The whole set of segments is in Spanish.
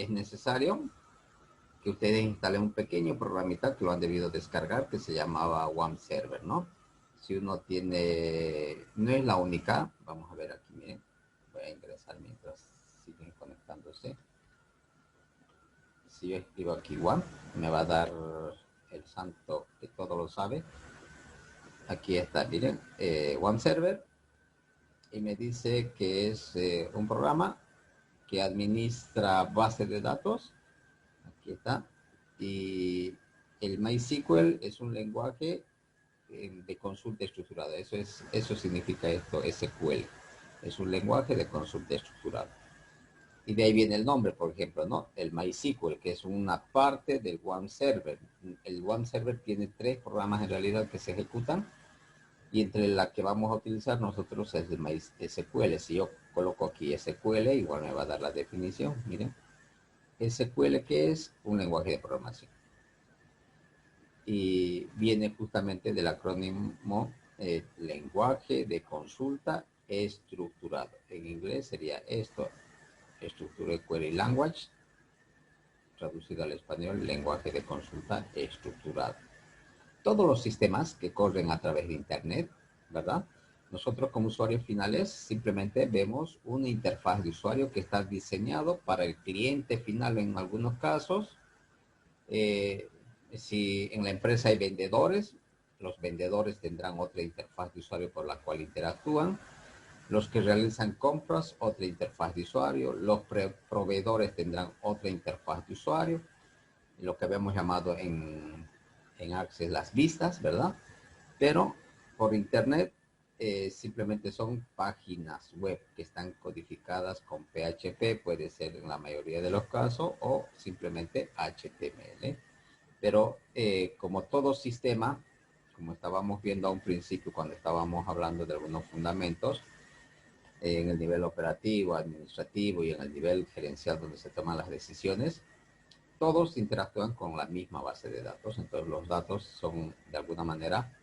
es necesario que ustedes instalen un pequeño programita que lo han debido descargar que se llamaba WAM Server, ¿no? Si uno tiene, no es la única, vamos a ver aquí, miren, voy a ingresar mientras siguen conectándose. Si yo escribo aquí WAM, me va a dar el santo que todo lo sabe. Aquí está, miren, WAM Server, y me dice que es un programa que administra bases de datos. Aquí está. Y el MySQL es un lenguaje de consulta estructurada. Eso significa esto, SQL. Es un lenguaje de consulta estructurada. Y de ahí viene el nombre, por ejemplo, ¿no? El MySQL, que es una parte del WAM Server. El WAM Server tiene 3 programas en realidad que se ejecutan, y entre la que vamos a utilizar nosotros es el MySQL. Si yo coloco aquí SQL, igual me va a dar la definición, miren. SQL, que es un lenguaje de programación. Y viene justamente del acrónimo lenguaje de consulta estructurado. En inglés sería esto, Structured Query Language, traducido al español, lenguaje de consulta estructurado. Todos los sistemas que corren a través de Internet, ¿verdad? Nosotros como usuarios finales simplemente vemos una interfaz de usuario que está diseñado para el cliente final en algunos casos. Si en la empresa hay vendedores, los vendedores tendrán otra interfaz de usuario por la cual interactúan. Los que realizan compras, otra interfaz de usuario. Los proveedores tendrán otra interfaz de usuario. Lo que habíamos llamado en Access las vistas, ¿verdad? Pero por Internet simplemente son páginas web que están codificadas con PHP, puede ser en la mayoría de los casos, o simplemente HTML. Pero como todo sistema, como estábamos viendo a un principio cuando estábamos hablando de algunos fundamentos, en el nivel operativo, administrativo y en el nivel gerencial donde se toman las decisiones, todos interactúan con la misma base de datos. Entonces los datos son de alguna manera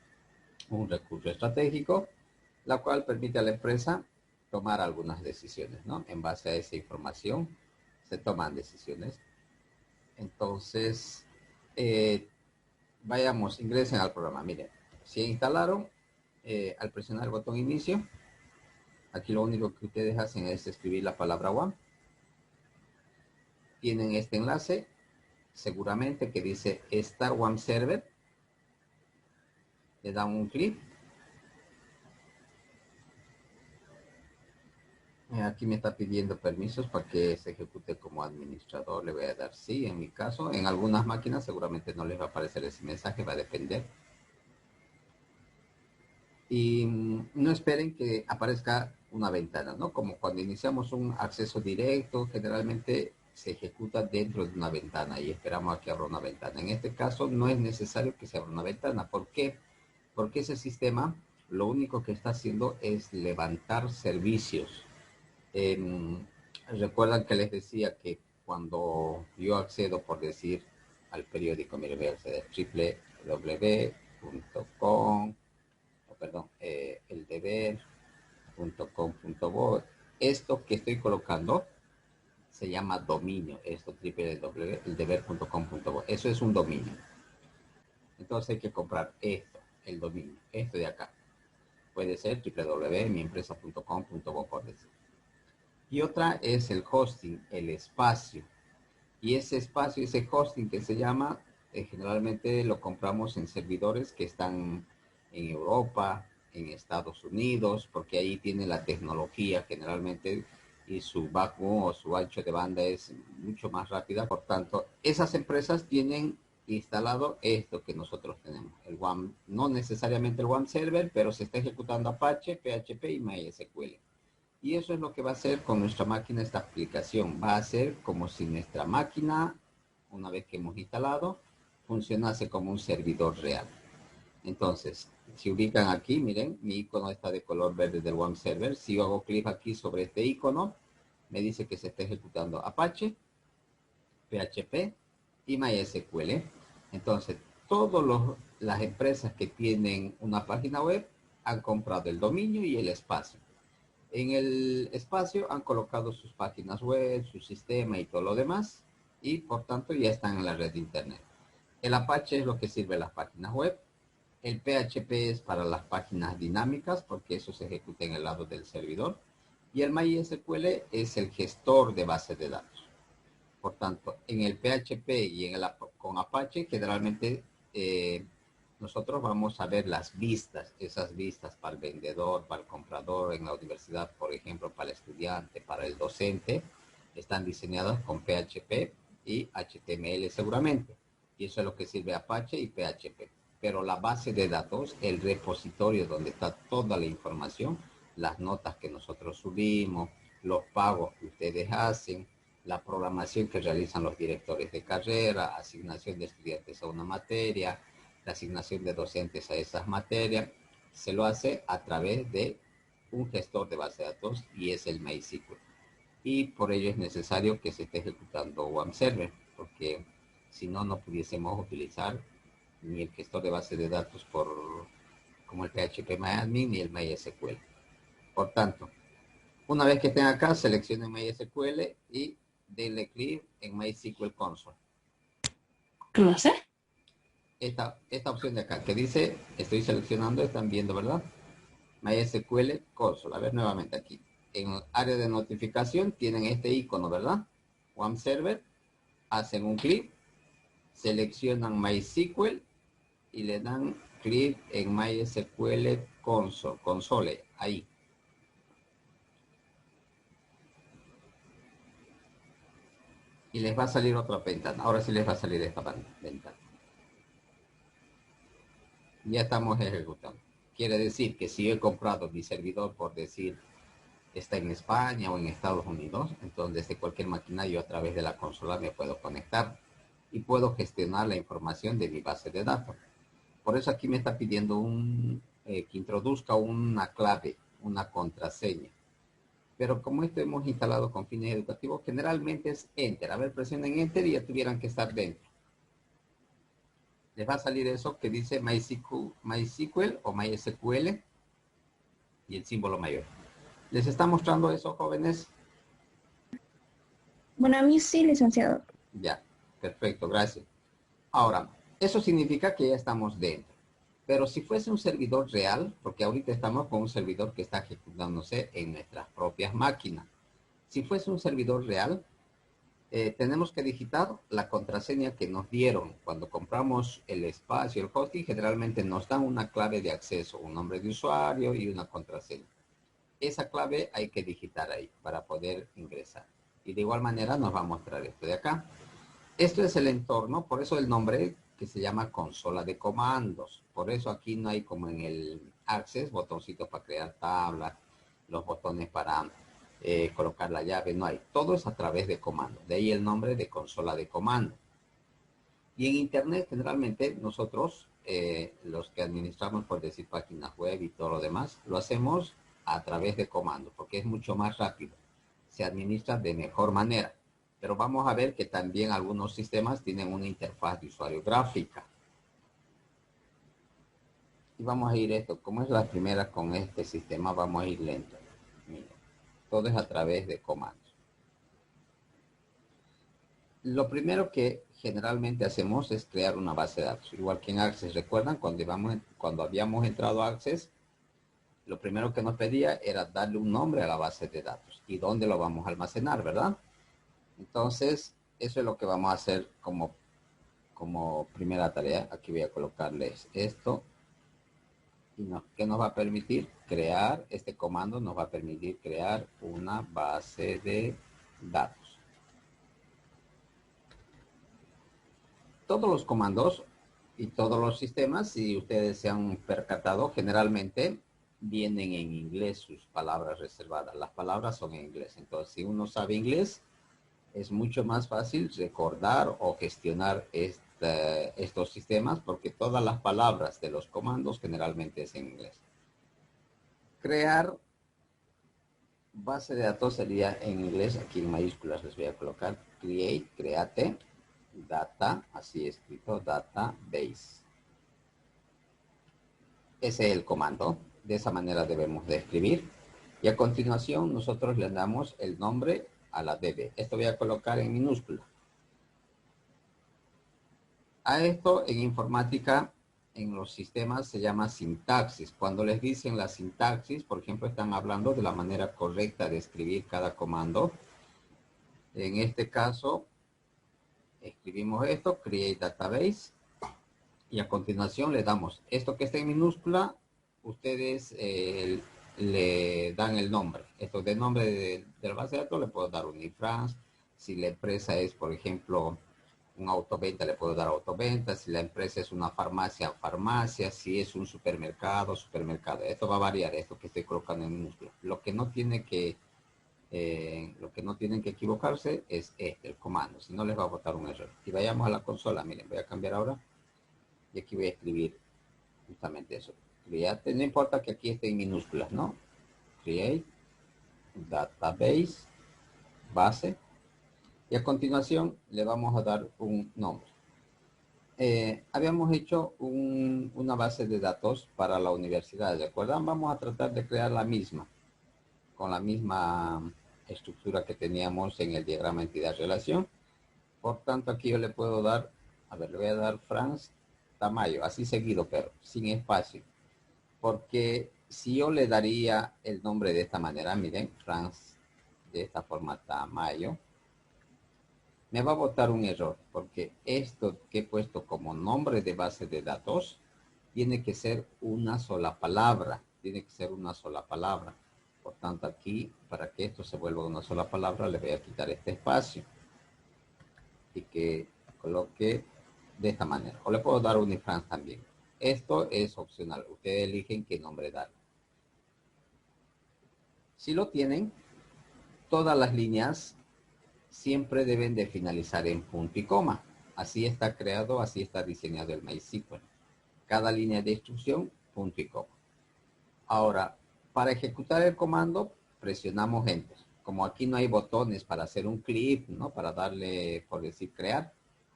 un recurso estratégico, la cual permite a la empresa tomar algunas decisiones, ¿no? En base a esa información se toman decisiones. Entonces, vayamos, ingresen al programa. Miren, si instalaron, al presionar el botón inicio, aquí lo único que ustedes hacen es escribir la palabra WAM. Tienen este enlace, seguramente que dice Start WAM Server. Le dan un clic. Aquí me está pidiendo permisos para que se ejecute como administrador. Le voy a dar sí, en mi caso. En algunas máquinas seguramente no les va a aparecer ese mensaje, va a depender. Y no esperen que aparezca una ventana, ¿no? Como cuando iniciamos un acceso directo, generalmente se ejecuta dentro de una ventana y esperamos a que abra una ventana. En este caso no es necesario que se abra una ventana. ¿Por qué? Porque ese sistema lo único que está haciendo es levantar servicios. Recuerdan que les decía que cuando yo accedo, por decir, al periódico, mire, voy a acceder www.com, perdón, eldeber.com.bo. Esto que estoy colocando se llama dominio, esto www.eldeber.com.bo. Eso es un dominio. Entonces hay que comprar esto, el dominio, esto de acá. Puede ser www.miempresa.com.bo, por decir. Y otra es el hosting, el espacio. Y ese espacio, ese hosting que se llama, generalmente lo compramos en servidores que están en Europa, en Estados Unidos, porque ahí tiene la tecnología generalmente y su backbone o su ancho de banda es mucho más rápida. Por tanto, esas empresas tienen instalado esto que nosotros tenemos. El WAM, no necesariamente el WAM Server, pero se está ejecutando Apache, PHP y MySQL. Y eso es lo que va a hacer con nuestra máquina esta aplicación. Va a ser como si nuestra máquina, una vez que hemos instalado, funcionase como un servidor real. Entonces, si ubican aquí, miren, mi icono está de color verde del WAM Server. Si yo hago clic aquí sobre este icono, me dice que se está ejecutando Apache, PHP y MySQL. Entonces, todas las empresas que tienen una página web han comprado el dominio y el espacio. En el espacio han colocado sus páginas web, su sistema y todo lo demás. y por tanto ya están en la red de internet. El Apache es lo que sirve a las páginas web. El PHP es para las páginas dinámicas porque eso se ejecuta en el lado del servidor. Y el MySQL es el gestor de bases de datos. Por tanto, en el PHP y con Apache generalmente nosotros vamos a ver las vistas, esas vistas para el vendedor, para el comprador en la universidad, por ejemplo, para el estudiante, para el docente, están diseñadas con PHP y HTML seguramente. Y eso es lo que sirve Apache y PHP. Pero la base de datos, el repositorio donde está toda la información, las notas que nosotros subimos, los pagos que ustedes hacen, la programación que realizan los directores de carrera, asignación de estudiantes a una materia, la asignación de docentes a esas materias, se lo hace a través de un gestor de base de datos y es el MySQL. Y por ello es necesario que se esté ejecutando WAM Server, porque si no, no pudiésemos utilizar ni el gestor de base de datos como el PHPMyAdmin ni el MySQL. Por tanto, una vez que estén acá, seleccionen MySQL y denle clic en MySQL Console. ¿Qué va a hacer? Esta opción de acá que dice, estoy seleccionando, están viendo, ¿verdad? MySQL Console. A ver nuevamente aquí. En el área de notificación tienen este icono, ¿verdad? WAM Server. Hacen un clic, seleccionan MySQL y le dan clic en MySQL Console, ahí. Y les va a salir otra ventana. Ahora sí les va a salir esta ventana. Ya estamos ejecutando. Quiere decir que si he comprado mi servidor, por decir, está en España o en Estados Unidos, entonces desde cualquier máquina yo a través de la consola me puedo conectar y puedo gestionar la información de mi base de datos. Por eso aquí me está pidiendo que introduzca una clave, una contraseña. Pero como esto hemos instalado con fines educativos, generalmente es Enter. A ver, presionen Enter y ya tuvieran que estar dentro. Les va a salir eso que dice MySQL o MySQL y el símbolo mayor. ¿Les está mostrando eso, jóvenes? Bueno, a mí sí, licenciado. Ya, perfecto, gracias. Ahora, eso significa que ya estamos dentro. Pero si fuese un servidor real, porque ahorita estamos con un servidor que está ejecutándose en nuestras propias máquinas. Si fuese un servidor real, tenemos que digitar la contraseña que nos dieron cuando compramos el espacio, el hosting. Generalmente nos dan una clave de acceso, un nombre de usuario y una contraseña. Esa clave hay que digitar ahí para poder ingresar. Y de igual manera nos va a mostrar esto de acá. Esto es el entorno, por eso el nombre que se llama consola de comandos. Por eso aquí no hay como en el Access, botoncitos para crear tablas, los botones para colocar la llave, no hay. Todo es a través de comandos. De ahí el nombre de consola de comandos. Y en Internet generalmente nosotros, los que administramos, por decir, páginas web y todo lo demás, lo hacemos a través de comandos, porque es mucho más rápido. Se administra de mejor manera. Pero vamos a ver que también algunos sistemas tienen una interfaz de usuario gráfica. Y vamos a ir esto, como es la primera con este sistema, vamos a ir lento. Miren, todo es a través de comandos. Lo primero que generalmente hacemos es crear una base de datos. Igual que en Access, ¿recuerdan? Cuando habíamos entrado a Access, lo primero que nos pedía era darle un nombre a la base de datos y dónde lo vamos a almacenar, ¿verdad? Entonces, eso es lo que vamos a hacer como primera tarea. Aquí voy a colocarles esto. Y ¿qué nos va a permitir? Crear, este comando nos va a permitir crear una base de datos. Todos los comandos y todos los sistemas, si ustedes se han percatado, generalmente vienen en inglés sus palabras reservadas. Las palabras son en inglés. Entonces, si uno sabe inglés, es mucho más fácil recordar o gestionar estos sistemas porque todas las palabras de los comandos generalmente es en inglés. Crear base de datos sería en inglés, aquí en mayúsculas les voy a colocar create, data, así escrito, database. Ese es el comando, de esa manera debemos de escribir. Y a continuación nosotros le damos el nombre a la DB. Esto voy a colocar en minúscula. A esto en informática, en los sistemas se llama sintaxis. Cuando les dicen la sintaxis, por ejemplo, están hablando de la manera correcta de escribir cada comando. En este caso, escribimos esto, create database, y a continuación le damos esto que está en minúscula, ustedes le dan el nombre. Esto de nombre de la base de datos le puedo dar Unifrance. Si la empresa es, por ejemplo, un autoventa, le puedo dar autoventa. Si la empresa es una farmacia, farmacia. Si es un supermercado, supermercado. Esto va a variar, esto que estoy colocando en minúscula. Lo que no tienen que equivocarse es el comando, si no les va a botar un error. Y vayamos a la consola, miren, voy a cambiar ahora. Y aquí voy a escribir justamente eso. Create, no importa que aquí esté en minúsculas, ¿no? Create, database, base. Y a continuación le vamos a dar un nombre. Habíamos hecho una base de datos para la universidad, ¿de acuerdo? Vamos a tratar de crear la misma, con la misma estructura que teníamos en el diagrama entidad-relación. Por tanto, aquí yo le puedo dar, a ver, le voy a dar Franz Tamayo, así seguido, pero sin espacio. Porque si yo le daría el nombre de esta manera, miren, Franz, de esta forma Tamayo, me va a botar un error, porque esto que he puesto como nombre de base de datos tiene que ser una sola palabra, tiene que ser una sola palabra. Por tanto, aquí, para que esto se vuelva una sola palabra, le voy a quitar este espacio y que coloque de esta manera. O le puedo dar Unifrance también. Esto es opcional. Ustedes eligen qué nombre dar. Si lo tienen, todas las líneas siempre deben de finalizar en punto y coma. Así está creado, así está diseñado el MySQL. Cada línea de instrucción, punto y coma. Ahora, para ejecutar el comando, presionamos Enter. Como aquí no hay botones para hacer un clip, ¿no? Para darle, por decir, crear,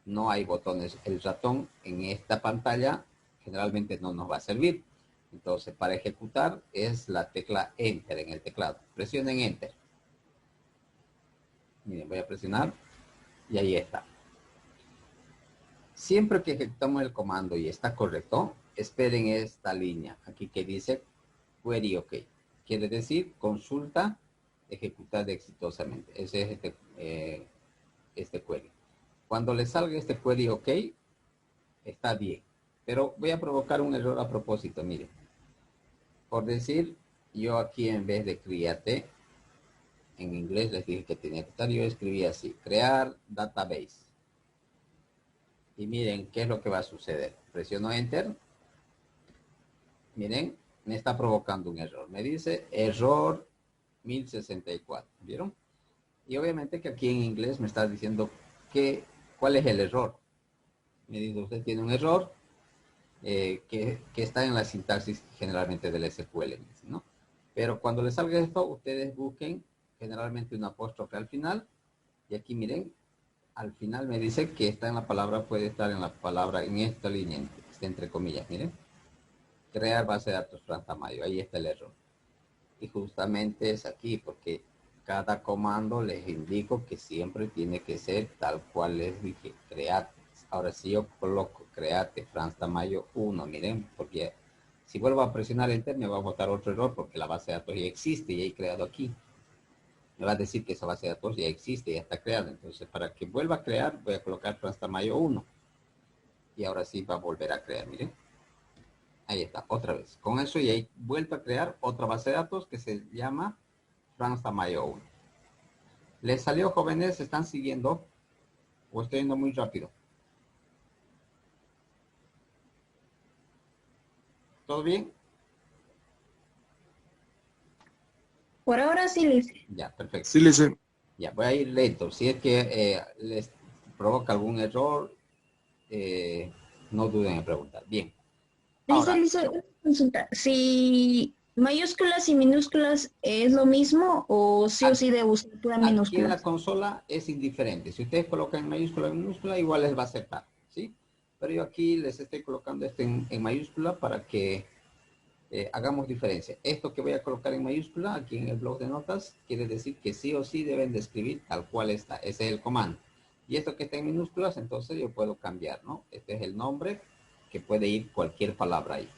no hay botones. El ratón en esta pantalla generalmente no nos va a servir. Entonces, para ejecutar es la tecla Enter en el teclado. Presionen Enter. Miren, voy a presionar y ahí está. Siempre que ejecutamos el comando y está correcto, esperen esta línea aquí que dice Query OK. Quiere decir consulta ejecutada exitosamente. Ese es este query. Cuando le salga este query OK, está bien. Pero voy a provocar un error a propósito, miren. Por decir, yo aquí en vez de create, en inglés les dije que tenía que estar, yo escribí así, crear database. Y miren qué es lo que va a suceder. Presiono Enter. Miren, me está provocando un error. Me dice error 1064. ¿Vieron? Y obviamente que aquí en inglés me está diciendo cuál es el error. Me dice, usted tiene un error que está en la sintaxis generalmente del SQL, ¿no? Pero cuando le salga esto, ustedes busquen generalmente un apóstrofe al final. Y aquí miren, al final me dice que está en la palabra, puede estar en la palabra, en esta línea, está entre comillas, miren. Crear base de datos Franz Tamayo, ahí está el error. Y justamente es aquí, porque cada comando les indico que siempre tiene que ser tal cual les dije, create. Ahora si yo coloco create Franz Tamayo 1, miren, porque si vuelvo a presionar Enter me va a botar otro error porque la base de datos ya existe, ya he creado aquí. Me va a decir que esa base de datos ya existe, ya está creada. Entonces para que vuelva a crear voy a colocar Franz Tamayo 1. Y ahora sí va a volver a crear, miren. Ahí está, otra vez. Con eso ya he vuelto a crear otra base de datos que se llama Franz Tamayo 1. ¿Les salió, jóvenes? ¿Están siguiendo? ¿O estoy yendo muy rápido? ¿Todo bien? Por ahora sí, Liz. Ya, perfecto. Sí, le sé. Ya, voy a ir lento. Si es que les provoca algún error, no duden en preguntar. Bien. Ahora, Liz, una consulta. Si mayúsculas y minúsculas es lo mismo o sí o sí debo usar pura aquí en la minúsculas. consola es indiferente. Si ustedes colocan en mayúscula o en minúscula, igual les va a aceptar, ¿sí? Pero yo aquí les estoy colocando esto en mayúscula para que hagamos diferencia. Esto que voy a colocar en mayúscula aquí en el blog de notas quiere decir que sí o sí deben de escribir tal cual está. Ese es el comando. Y esto que está en minúsculas, entonces yo puedo cambiar, ¿no? Este es el nombre, que puede ir cualquier palabra ahí,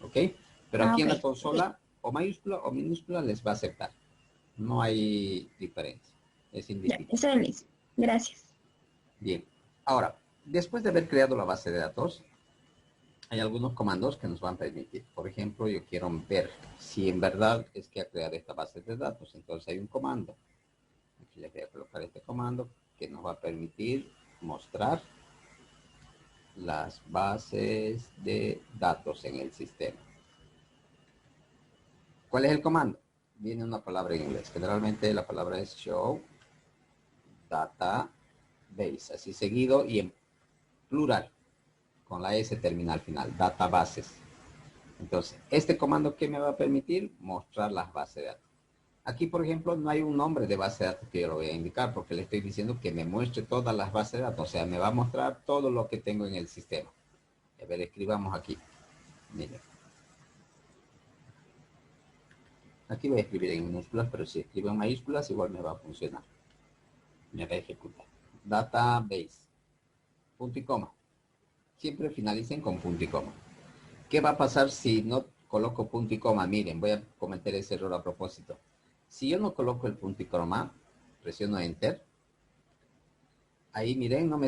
¿ok? Pero Ah, aquí ok. en la Sí, consola, o mayúscula o minúscula les va a aceptar. No hay diferencia, es ya, indistinto. está listo. Gracias. Bien, ahora, después de haber creado la base de datos, hay algunos comandos que nos van a permitir. Por ejemplo, yo quiero ver si en verdad es que ha creado esta base de datos. Entonces hay un comando. Aquí les voy a colocar este comando que nos va a permitir mostrar las bases de datos en el sistema. ¿Cuál es el comando? Viene una palabra en inglés. Generalmente la palabra es show database, así seguido y en plural, con la S terminal final, databases. Entonces, este comando que me va a permitir mostrar las bases de datos. Aquí, por ejemplo, no hay un nombre de base de datos que yo lo voy a indicar porque le estoy diciendo que me muestre todas las bases de datos. O sea, me va a mostrar todo lo que tengo en el sistema. A ver, escribamos aquí. Miren. Aquí voy a escribir en minúsculas, pero si escribo en mayúsculas igual me va a funcionar. Me va a ejecutar. Database. Punto y coma. Siempre finalicen con punto y coma. ¿Qué va a pasar si no coloco punto y coma? Miren, voy a cometer ese error a propósito. Si yo no coloco el punto y coma, presiono Enter. Ahí miren, no me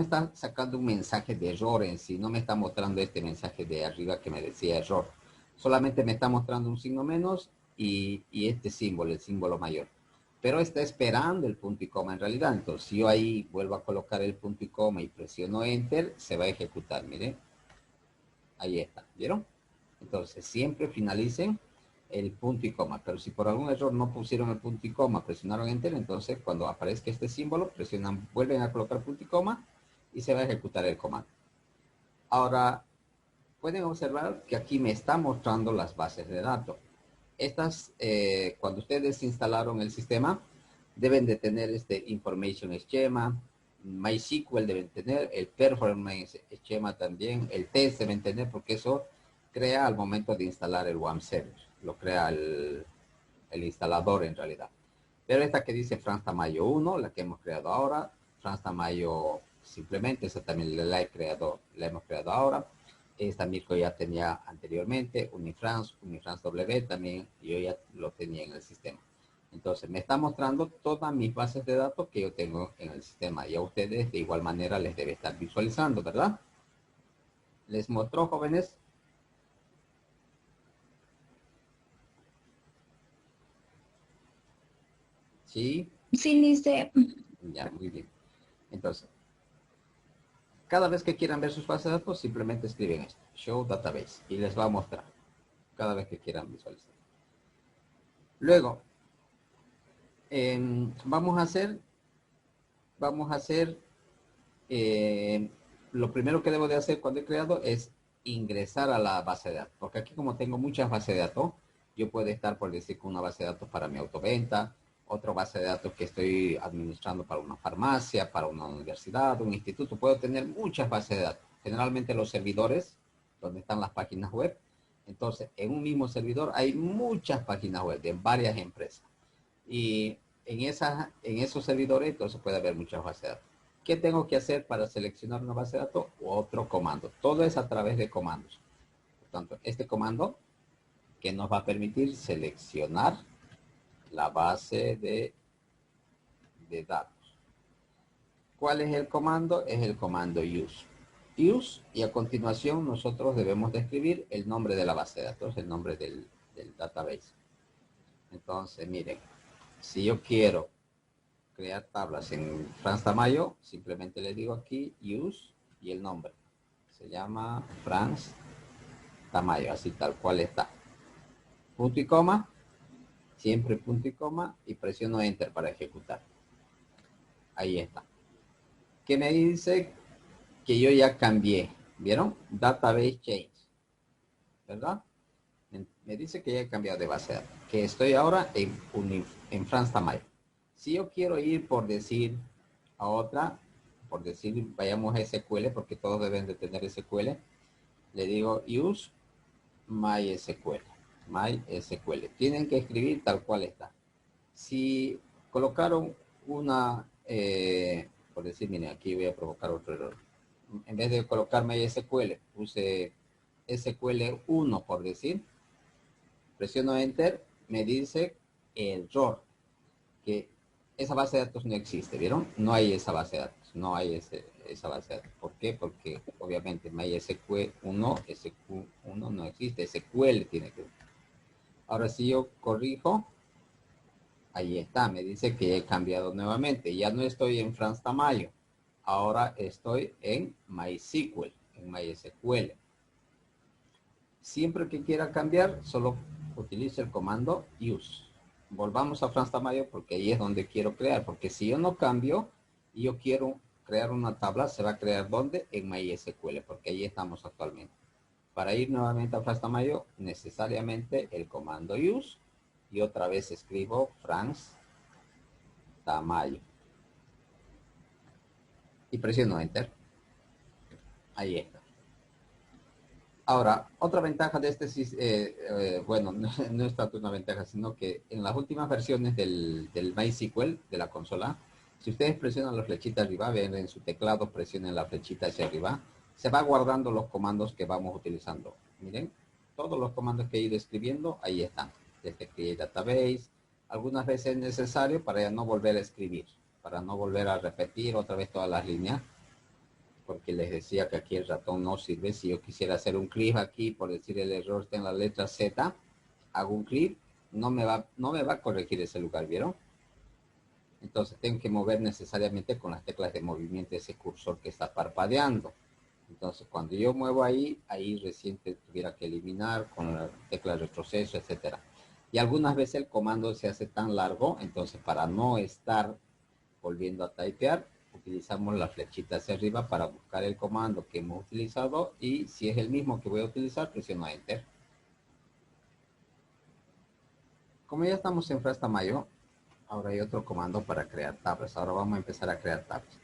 está sacando un mensaje de error en sí, no me está mostrando este mensaje de arriba que me decía error. Solamente me está mostrando un signo menos y este símbolo, el símbolo mayor. Pero está esperando el punto y coma en realidad. Entonces, si yo ahí vuelvo a colocar el punto y coma y presiono Enter, se va a ejecutar, miren. Ahí está, ¿vieron? Entonces, siempre finalicen el punto y coma. Pero si por algún error no pusieron el punto y coma, presionaron Enter, entonces cuando aparezca este símbolo, presionan, vuelven a colocar punto y coma y se va a ejecutar el comando. Ahora, pueden observar que aquí me está mostrando las bases de datos. Estas, cuando ustedes instalaron el sistema, deben de tener este Information Schema, MySQL deben tener, el Performance Schema también, el test deben tener, porque eso crea al momento de instalar el WAM Server, lo crea el instalador en realidad. Pero esta que dice France Tamayo 1, la que hemos creado ahora, France Tamayo simplemente, esa también la hemos creado ahora. Esta Mirko ya tenía anteriormente, Unifrance W también, yo ya lo tenía en el sistema. Entonces me está mostrando todas mis bases de datos que yo tengo en el sistema y a ustedes de igual manera les debe estar visualizando, ¿verdad? ¿Les mostró, jóvenes? Sí, Sí, dice, ya, muy bien. Entonces, cada vez que quieran ver sus bases de datos, simplemente escriben esto, Show Database, y les va a mostrar cada vez que quieran visualizar. Luego, vamos a hacer, lo primero que debo de hacer cuando he creado es ingresar a la base de datos, porque aquí como tengo muchas bases de datos, yo puedo estar por decir con una base de datos para mi autoventa, otra base de datos que estoy administrando para una farmacia, para una universidad, un instituto, puedo tener muchas bases de datos. Generalmente los servidores, donde están las páginas web, entonces en un mismo servidor hay muchas páginas web de varias empresas. Y en esos servidores entonces puede haber muchas bases de datos. ¿Qué tengo que hacer para seleccionar una base de datos? Otro comando. Todo es a través de comandos. Por tanto, este comando que nos va a permitir seleccionar la base de datos. ¿Cuál es el comando? Es el comando use. Use, y a continuación nosotros debemos de escribir el nombre de la base de datos, el nombre del database. Entonces, miren, si yo quiero crear tablas en France Tamayo, simplemente le digo aquí use y el nombre. Se llama France Tamayo, así tal cual está. Punto y coma, siempre punto y coma, y presiono Enter para ejecutar. Ahí está. ¿Qué me dice? Que yo ya cambié. ¿Vieron? Database change. ¿Verdad? Me dice que ya he cambiado de base de datos. Que estoy ahora en France Tamayo. Si yo quiero ir por decir a otra, por decir vayamos a SQL, porque todos deben de tener SQL, le digo use MySQL. MySQL. Tienen que escribir tal cual está. Si colocaron una, por decir, miren, aquí voy a provocar otro error. En vez de colocar MySQL, puse SQL1, por decir. Presiono Enter, me dice error, que esa base de datos no existe, ¿vieron? No hay esa base de datos, no hay esa base de datos. ¿Por qué? Porque obviamente MySQL1, SQ1 no existe, SQL tiene que ver. Ahora si yo corrijo, ahí está, me dice que he cambiado nuevamente. Ya no estoy en Franz Tamayo, ahora estoy en MySQL, en MySQL. Siempre que quiera cambiar, solo utilizo el comando use. Volvamos a Franz Tamayo porque ahí es donde quiero crear. Porque si yo no cambio y yo quiero crear una tabla, se va a crear ¿dónde? En MySQL, porque ahí estamos actualmente. Para ir nuevamente a Franz Tamayo, necesariamente el comando use. Y otra vez escribo Franz Tamayo. Y presiono Enter. Ahí está. Ahora, otra ventaja de este, bueno, no es tanto una ventaja, sino que en las últimas versiones del MySQL, de la consola, si ustedes presionan la flechita arriba, ven en su teclado, presionen la flechita hacia arriba, se va guardando los comandos que vamos utilizando. Miren, todos los comandos que he ido escribiendo, ahí están. Desde Create Database, algunas veces es necesario para ya no volver a escribir, para no volver a repetir otra vez todas las líneas, porque les decía que aquí el ratón no sirve. Si yo quisiera hacer un clic aquí, por decir el error está en la letra Z, hago un clic, no me va a corregir ese lugar, ¿vieron? Entonces tengo que mover necesariamente con las teclas de movimiento ese cursor que está parpadeando. Entonces cuando yo muevo ahí recién tuviera que eliminar con la tecla de retroceso, etcétera. Y algunas veces el comando se hace tan largo, entonces para no estar volviendo a typear, utilizamos la flechita hacia arriba para buscar el comando que hemos utilizado y si es el mismo que voy a utilizar, presiono Enter. Como ya estamos en Franz Tamayo, ahora hay otro comando para crear tablas. Ahora vamos a empezar a crear tablas.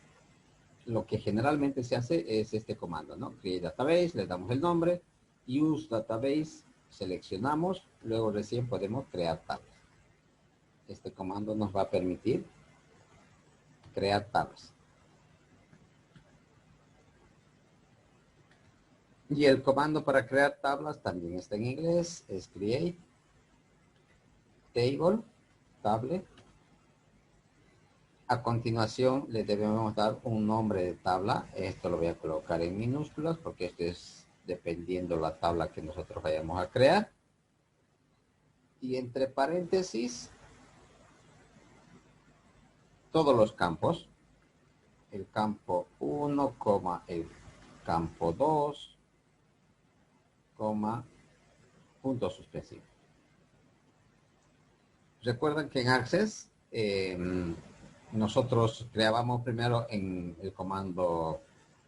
Lo que generalmente se hace es este comando, ¿no? Create Database, le damos el nombre, Use Database, seleccionamos, luego recién podemos crear tablas. Este comando nos va a permitir crear tablas. Y el comando para crear tablas también está en inglés, es create table, table. A continuación le debemos dar un nombre de tabla. Esto lo voy a colocar en minúsculas porque esto es dependiendo la tabla que nosotros vayamos a crear. Y entre paréntesis, todos los campos. El campo 1, el campo 2, punto suspensivo. Recuerden que en Access nosotros creábamos primero en el comando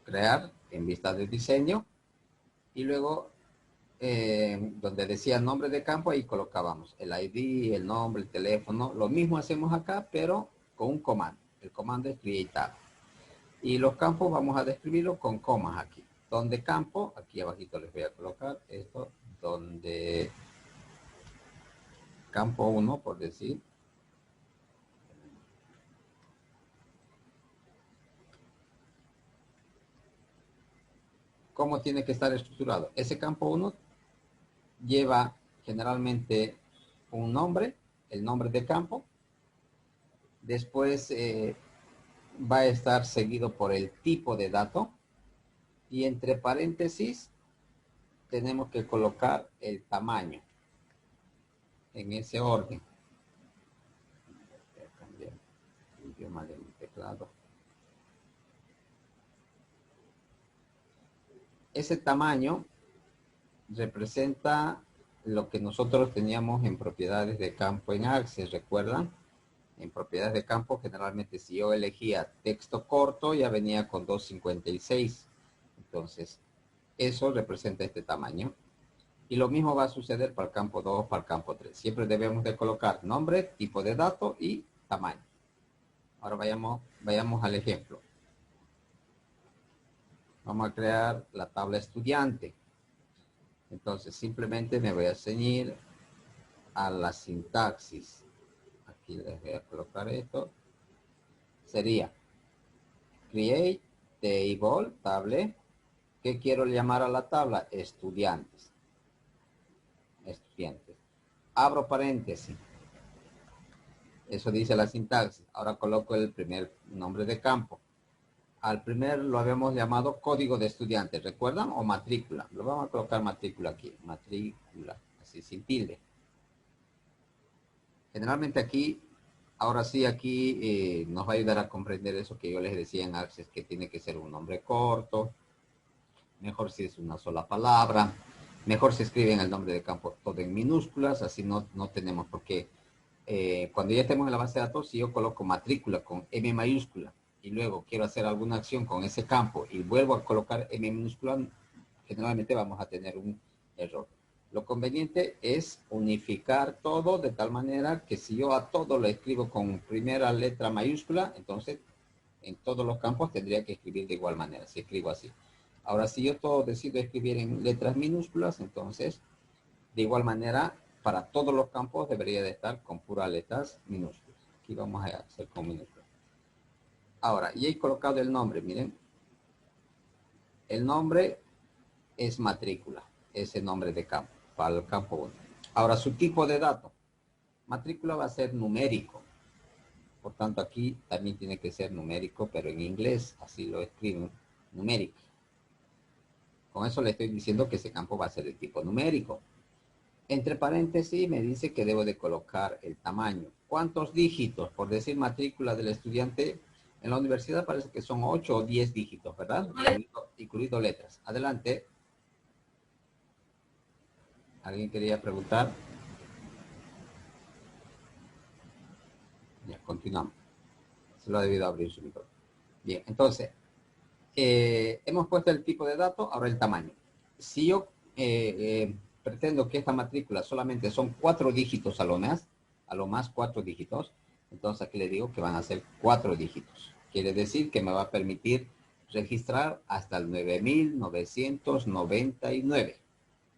crear en vista de diseño y luego donde decía nombre de campo ahí colocábamos el ID, el nombre, el teléfono. Lo mismo hacemos acá pero con un comando. El comando es create tab. Y los campos vamos a describirlo con comas aquí. Donde campo, aquí abajito les voy a colocar esto, donde campo 1 por decir. ¿Cómo tiene que estar estructurado? Ese campo 1 lleva generalmente un nombre, el nombre de campo. Después va a estar seguido por el tipo de dato. Y entre paréntesis tenemos que colocar el tamaño en ese orden. Voy a cambiar el idioma de mi teclado. Ese tamaño representa lo que nosotros teníamos en propiedades de campo en Access, ¿recuerdan? En propiedades de campo, generalmente si yo elegía texto corto, ya venía con 256. Entonces, eso representa este tamaño. Y lo mismo va a suceder para el campo 2, para el campo 3. Siempre debemos de colocar nombre, tipo de dato y tamaño. Ahora vayamos al ejemplo. Vamos a crear la tabla estudiante. Entonces, simplemente me voy a ceñir a la sintaxis. Aquí les voy a colocar esto. Sería create table, table. ¿Qué quiero llamar a la tabla? Estudiantes. Estudiantes. Abro paréntesis. Eso dice la sintaxis. Ahora coloco el primer nombre de campo. Al primer lo habíamos llamado código de estudiante, ¿recuerdan? O matrícula. Lo vamos a colocar matrícula aquí. Matrícula, así sin tilde. Generalmente aquí, ahora sí aquí nos va a ayudar a comprender eso que yo les decía en Access, que tiene que ser un nombre corto. Mejor si es una sola palabra. Mejor si escriben el nombre de campo todo en minúsculas, así no tenemos por qué. Cuando ya estemos en la base de datos, si yo coloco matrícula con M mayúscula y luego quiero hacer alguna acción con ese campo y vuelvo a colocar M minúscula, generalmente vamos a tener un error. Lo conveniente es unificar todo de tal manera que si yo a todo lo escribo con primera letra mayúscula, entonces en todos los campos tendría que escribir de igual manera, si escribo así. Ahora, si yo todo decido escribir en letras minúsculas, entonces de igual manera para todos los campos debería de estar con puras letras minúsculas. Aquí vamos a hacer con minúsculas. Ahora, y he colocado el nombre, miren. El nombre es matrícula, ese nombre de campo, para el campo 1. Ahora, su tipo de dato. Matrícula va a ser numérico. Por tanto, aquí también tiene que ser numérico, pero en inglés, así lo escriben, numérico. Con eso le estoy diciendo que ese campo va a ser de tipo numérico. Entre paréntesis me dice que debo de colocar el tamaño. ¿Cuántos dígitos? Por decir matrícula del estudiante, en la universidad parece que son 8 o 10 dígitos, ¿verdad? Incluido letras. Adelante. ¿Alguien quería preguntar? Ya, continuamos. Se lo ha debido abrir su micrófono. Bien, entonces, hemos puesto el tipo de dato, ahora el tamaño. Si yo pretendo que esta matrícula solamente son 4 dígitos a lo más 4 dígitos, entonces aquí le digo que van a ser 4 dígitos. Quiere decir que me va a permitir registrar hasta el 9.999.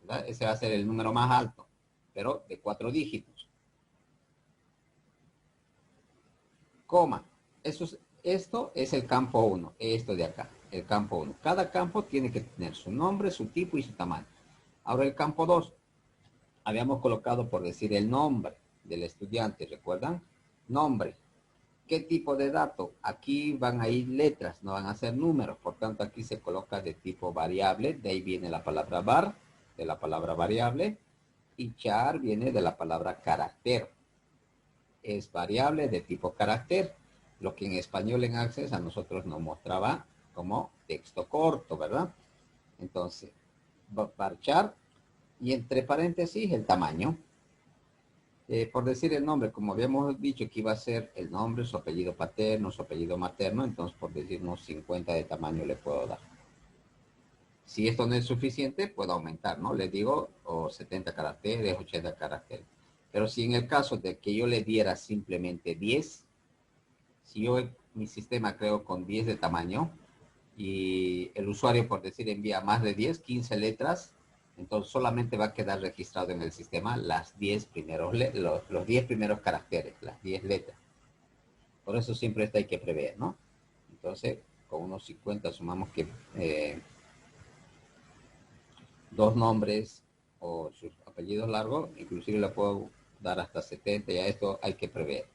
¿Verdad? Ese va a ser el número más alto, pero de 4 dígitos. Coma. Esto es el campo 1, esto de acá, el campo 1. Cada campo tiene que tener su nombre, su tipo y su tamaño. Ahora el campo 2, habíamos colocado por decir el nombre del estudiante, ¿recuerdan? Nombre. ¿Qué tipo de dato? Aquí van a ir letras, no van a ser números, por tanto aquí se coloca de tipo variable, de ahí viene la palabra var, de la palabra variable, y char viene de la palabra carácter. Es variable de tipo carácter, lo que en español en Access a nosotros nos mostraba como texto corto, ¿verdad? Entonces, varchar y entre paréntesis el tamaño. Por decir el nombre, como habíamos dicho que iba a ser el nombre, su apellido paterno, su apellido materno, entonces por decir unos 50 de tamaño le puedo dar. Si esto no es suficiente, puedo aumentar, ¿no? Le digo o 70 caracteres, 80 caracteres. Pero si en el caso de que yo le diera simplemente 10, si yo mi sistema creo con 10 de tamaño y el usuario, por decir, envía más de 10, 15 letras, entonces solamente va a quedar registrado en el sistema las 10 primeros, los 10 primeros caracteres, las 10 letras. Por eso siempre esto hay que prever, ¿no? Entonces, con unos 50 sumamos que 2 nombres o sus apellidos largos, inclusive le puedo dar hasta 70, ya esto hay que prever.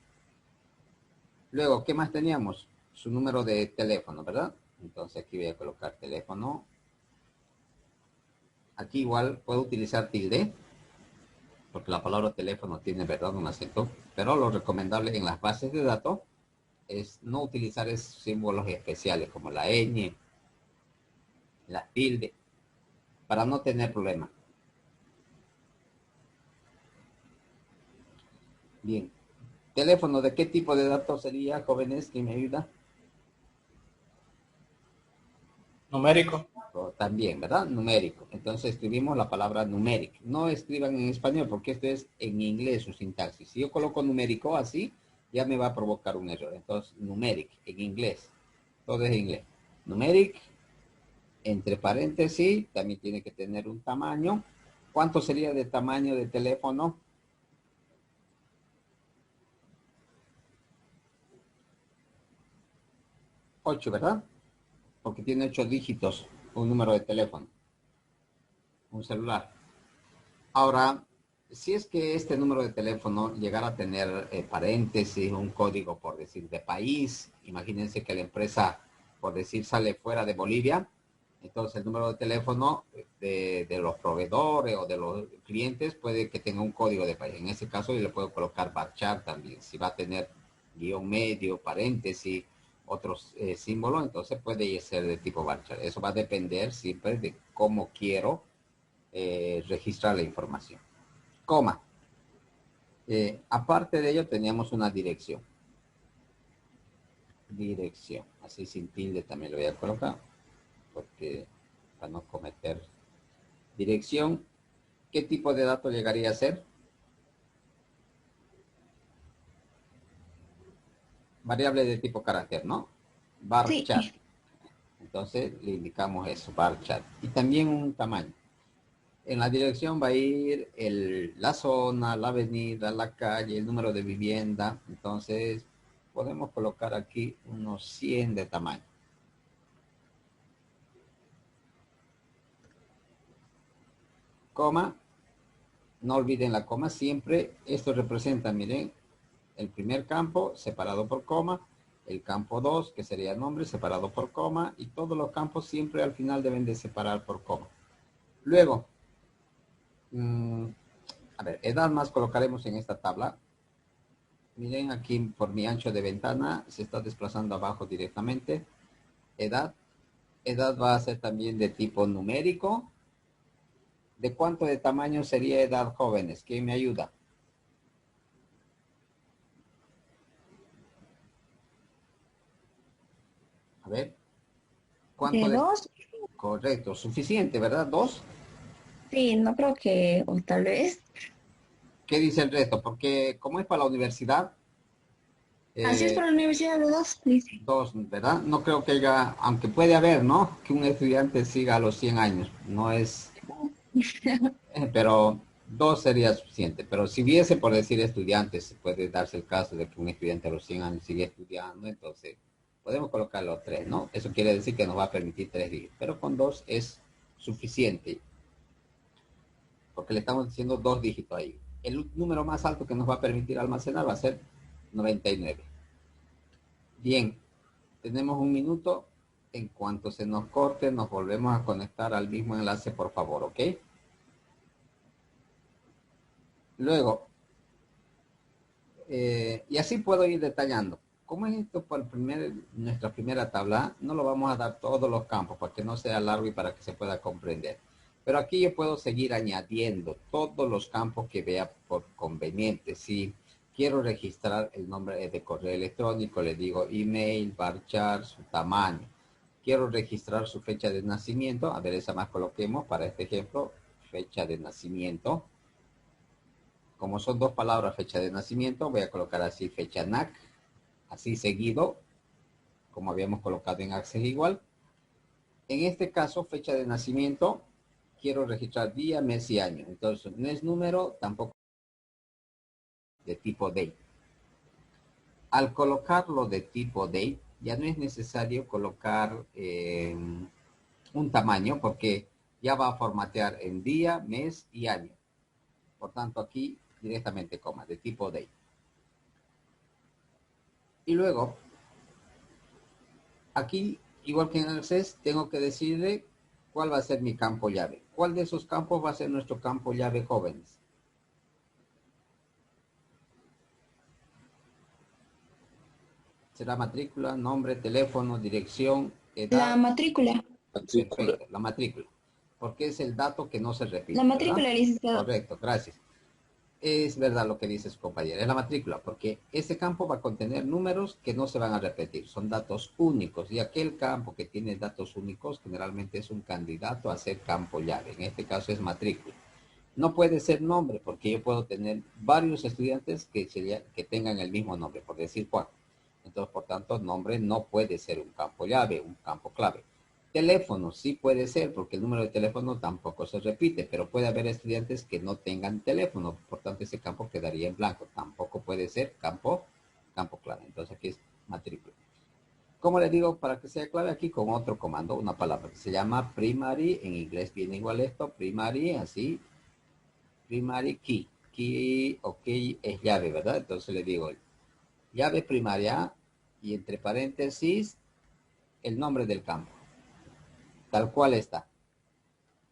Luego, ¿qué más teníamos? Su número de teléfono, ¿verdad? Entonces aquí voy a colocar teléfono. Aquí igual puedo utilizar tilde, porque la palabra teléfono tiene, ¿verdad?, un acento. Pero lo recomendable en las bases de datos es no utilizar esos símbolos especiales como la ñ, la tilde, para no tener problemas. Bien. Teléfono, ¿de qué tipo de datos sería, jóvenes? ¿Quién me ayuda? Numérico. También, ¿verdad? Numérico. Entonces escribimos la palabra numeric. No escriban en español porque esto es en inglés su sintaxis. Si yo coloco numérico así, ya me va a provocar un error. Entonces, numeric en inglés. Todo es en inglés. Numeric, entre paréntesis, también tiene que tener un tamaño. ¿Cuánto sería de tamaño de teléfono? 8, ¿verdad? porque tiene 8 dígitos, un número de teléfono, un celular. Ahora, si es que este número de teléfono llegara a tener paréntesis, un código, por decir, de país, imagínense que la empresa, por decir, sale fuera de Bolivia, entonces el número de teléfono de los proveedores o de los clientes puede que tenga un código de país. En ese caso yo le puedo colocar varchar también. Si va a tener guión medio, paréntesis, otros símbolos, entonces puede ser de tipo varchar. Eso va a depender siempre de cómo quiero registrar la información. Coma. Aparte de ello teníamos una dirección. Dirección. Así sin tilde también lo voy a colocar. Porque para no cometer dirección, ¿qué tipo de dato llegaría a ser? Variable de tipo carácter, ¿no? Sí. Varchar. Entonces le indicamos eso, varchar. Y también un tamaño. En la dirección va a ir la zona, la avenida, la calle, el número de vivienda. Entonces podemos colocar aquí unos 100 de tamaño. Coma. No olviden la coma siempre. Esto representa, miren, el primer campo separado por coma, el campo 2, que sería nombre, separado por coma, y todos los campos siempre al final deben de separar por coma. Luego, a ver, edad más colocaremos en esta tabla. Miren aquí por mi ancho de ventana, se está desplazando abajo directamente. Edad. Edad va a ser también de tipo numérico. ¿De cuánto de tamaño sería edad, jóvenes? ¿Quién me ayuda? A ver. ¿Cuánto ¿De de...? 2? Correcto, suficiente, ¿verdad? ¿2? Sí, no creo que, o tal vez. ¿Qué dice el resto? Porque como es para la universidad, Así es eh, para la universidad de 2, dice. 2, ¿verdad? No creo que haya, aunque puede haber, ¿no? Que un estudiante siga a los 100 años. No es, pero 2 sería suficiente. Pero si hubiese, por decir, estudiantes, puede darse el caso de que un estudiante a los 100 años sigue estudiando, entonces podemos colocarlo 3, ¿no? Eso quiere decir que nos va a permitir 3 dígitos, pero con 2 es suficiente, porque le estamos diciendo 2 dígitos ahí. El número más alto que nos va a permitir almacenar va a ser 99. Bien, tenemos un minuto. En cuanto se nos corte, nos volvemos a conectar al mismo enlace, por favor, ¿ok? Luego, y así puedo ir detallando. ¿Cómo es esto por nuestra primera tabla? No lo vamos a dar todos los campos para que no sea largo y para que se pueda comprender. Pero aquí yo puedo seguir añadiendo todos los campos que vea por conveniente. Si quiero registrar el nombre de correo electrónico, le digo email, varchar, su tamaño. Quiero registrar su fecha de nacimiento. A ver, esa más coloquemos para este ejemplo. Fecha de nacimiento. Como son 2 palabras, fecha de nacimiento, voy a colocar así fecha NAC, así seguido, como habíamos colocado en Access igual. En este caso, fecha de nacimiento, quiero registrar día, mes y año. Entonces, no es número, tampoco de tipo date. Al colocarlo de tipo date, ya no es necesario colocar un tamaño, porque ya va a formatear en día, mes y año. Por tanto, aquí directamente coma, de tipo date. Y luego, aquí, igual que en Access, tengo que decirle cuál va a ser mi campo llave. ¿Cuál de esos campos va a ser nuestro campo llave, jóvenes? Será matrícula, nombre, teléfono, dirección, La edad. matrícula. Matrícula. Perfecto, la matrícula. Porque es el dato que no se La repite, ¿verdad? matrícula, licenciado. Correcto, gracias. Es verdad lo que dice su compañera, es la matrícula, porque ese campo va a contener números que no se van a repetir, son datos únicos, y aquel campo que tiene datos únicos generalmente es un candidato a ser campo llave, en este caso es matrícula. No puede ser nombre, porque yo puedo tener varios estudiantes que tengan el mismo nombre, por decir Juan. Entonces, por tanto, nombre no puede ser un campo llave, un campo clave. Teléfono sí puede ser, porque el número de teléfono tampoco se repite, pero puede haber estudiantes que no tengan teléfono, por tanto ese campo quedaría en blanco. Tampoco puede ser campo clave. Entonces aquí es matrícula. Como les digo, para que sea clave aquí con otro comando, una palabra que se llama primary, en inglés viene igual esto, primary, así, primary key. Key o key es llave, ¿verdad? Entonces le digo llave primaria y entre paréntesis el nombre del campo, tal cual está.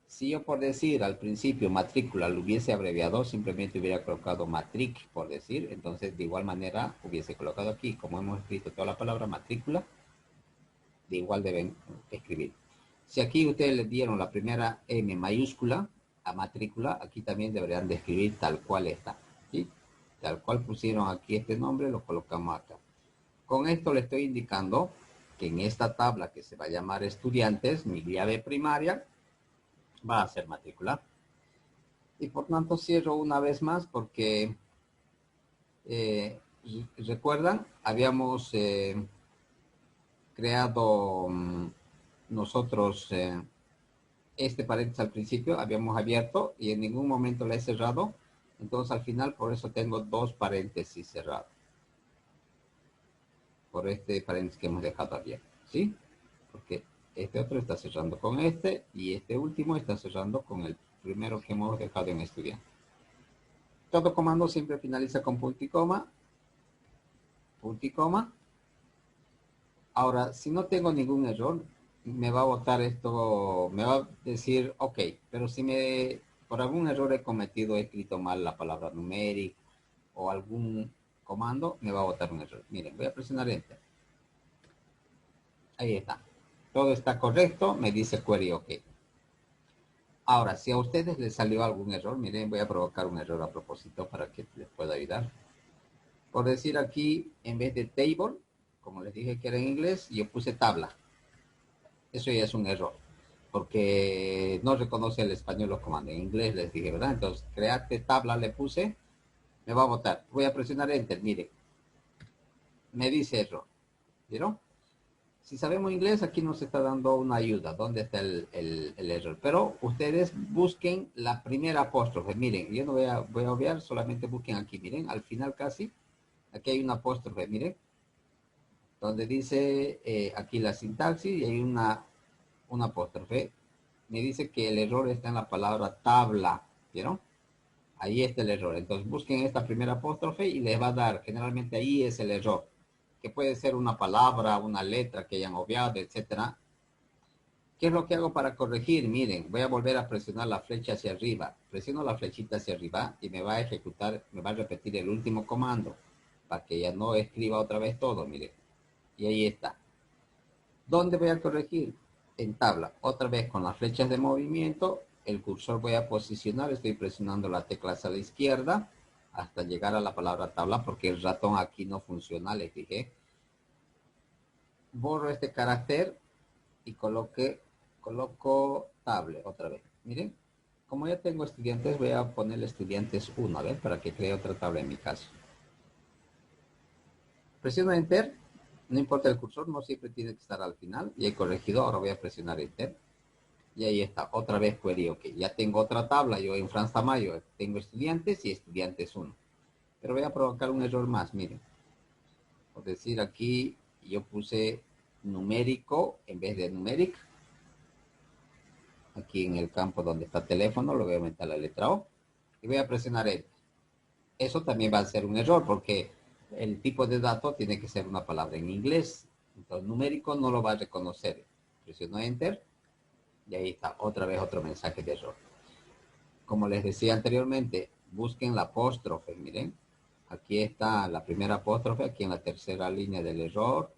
Si yo por decir al principio matrícula lo hubiese abreviado, simplemente hubiera colocado matric por decir, entonces de igual manera hubiese colocado aquí, como hemos escrito toda la palabra matrícula, de igual deben escribir. Si aquí ustedes le dieron la primera M mayúscula a matrícula, aquí también deberían de escribir tal cual está, ¿sí? Tal cual pusieron aquí este nombre, lo colocamos acá. Con esto le estoy indicando que en esta tabla que se va a llamar estudiantes, mi llave primaria va a ser matrícula. Y por tanto cierro una vez más porque recuerdan, habíamos creado nosotros este paréntesis al principio, habíamos abierto y en ningún momento lo he cerrado. Entonces al final por eso tengo dos paréntesis cerrados. Por este paréntesis que hemos dejado abierto, ¿sí? Porque este otro está cerrando con este y este último está cerrando con el primero que hemos dejado en estudiante. Todo comando siempre finaliza con punto y coma. Punto y coma. Ahora, si no tengo ningún error, me va a botar esto, me va a decir, ok, pero si por algún error he cometido, he escrito mal la palabra numérico o algún comando, me va a botar un error. Miren, voy a presionar Enter. Ahí está. Todo está correcto, me dice query OK. Ahora, si a ustedes les salió algún error, miren, voy a provocar un error a propósito para que les pueda ayudar. Por decir aquí, en vez de table, como les dije que era en inglés, yo puse tabla. Eso ya es un error, porque no reconoce el español los comandos. En inglés les dije, ¿verdad? Entonces, create tabla le puse, me va a botar. Voy a presionar Enter, miren. Me dice error. ¿Vieron? Si sabemos inglés, aquí nos está dando una ayuda. ¿Dónde está el error? Pero ustedes busquen la primera apóstrofe. Miren, yo no voy a obviar, solamente busquen aquí. Miren, al final casi, aquí hay una apóstrofe, miren. Donde dice aquí la sintaxis y hay una apóstrofe. Me dice que el error está en la palabra tabla. ¿Vieron? Ahí está el error. Entonces busquen esta primera apóstrofe y les va a dar, generalmente ahí es el error, que puede ser una palabra, una letra que hayan obviado, etcétera. ¿Qué es lo que hago para corregir? Miren, voy a volver a presionar la flecha hacia arriba. Presiono la flechita hacia arriba y me va a ejecutar, me va a repetir el último comando para que ya no escriba otra vez todo, miren. Y ahí está. ¿Dónde voy a corregir? En tabla. Otra vez con las flechas de movimiento, el cursor voy a posicionar, estoy presionando la tecla hacia la izquierda hasta llegar a la palabra tabla porque el ratón aquí no funciona, les dije. Borro este carácter y coloco table otra vez. Miren, como ya tengo estudiantes, voy a ponerle estudiantes 1, a ver, para que cree otra tabla en mi caso. Presiono Enter, no importa el cursor, no siempre tiene que estar al final. Y he corregido, ahora voy a presionar Enter. Y ahí está, otra vez query OK. Ya tengo otra tabla, yo en Franz Tamayo tengo estudiantes y estudiantes 1. Pero voy a provocar un error más, miren. Por decir aquí, yo puse numérico en vez de numeric. Aquí en el campo donde está teléfono, lo voy a aumentar la letra O. Y voy a presionar Enter. Eso también va a ser un error porque el tipo de dato tiene que ser una palabra en inglés. Entonces, numérico no lo va a reconocer. Presiono Enter. Y ahí está, otra vez otro mensaje de error. Como les decía anteriormente, busquen la apóstrofe, miren. Aquí está la primera apóstrofe, aquí en la tercera línea del error.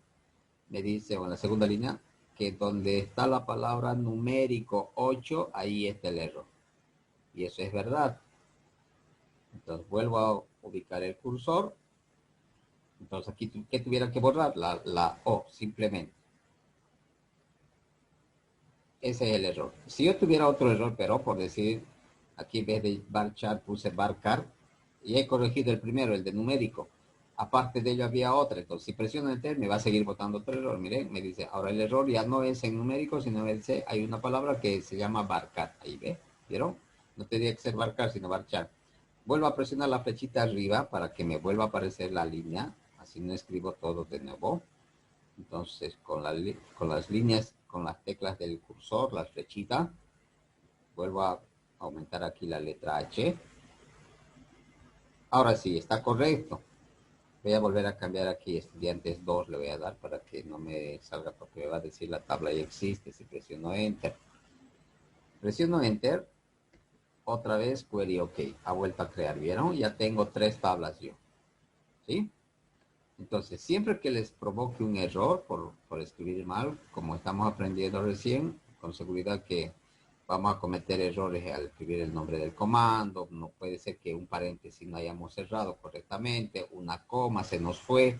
Me dice, o en la segunda línea, que donde está la palabra numérico 8, ahí está el error. Y eso es verdad. Entonces vuelvo a ubicar el cursor. Entonces aquí, ¿qué tuviera que borrar? La O, simplemente. Ese es el error. Si yo tuviera otro error, pero por decir, aquí en vez de varchar puse varcar, y he corregido el primero, el de numérico. Aparte de ello había otra, entonces si presiono Enter me va a seguir botando otro error. Miren, me dice, ahora el error ya no es en numérico, sino hay una palabra que se llama varcar. Ahí ve, ¿vieron? No tendría que ser varcar, sino varchar. Vuelvo a presionar la flechita arriba para que me vuelva a aparecer la línea. Así no escribo todo de nuevo. Entonces, con las líneas, con las teclas del cursor, la flechita, vuelvo a aumentar aquí la letra H. Ahora sí, está correcto. Voy a volver a cambiar aquí estudiantes 2, le voy a dar para que no me salga, porque me va a decir la tabla ya existe si presiono Enter. Presiono Enter, otra vez Query OK, ha vuelto a crear, ¿vieron? Ya tengo 3 tablas yo, ¿sí? Entonces, siempre que les provoque un error por escribir mal, como estamos aprendiendo recién, con seguridad que vamos a cometer errores al escribir el nombre del comando. No puede ser que un paréntesis no hayamos cerrado correctamente, una coma se nos fue.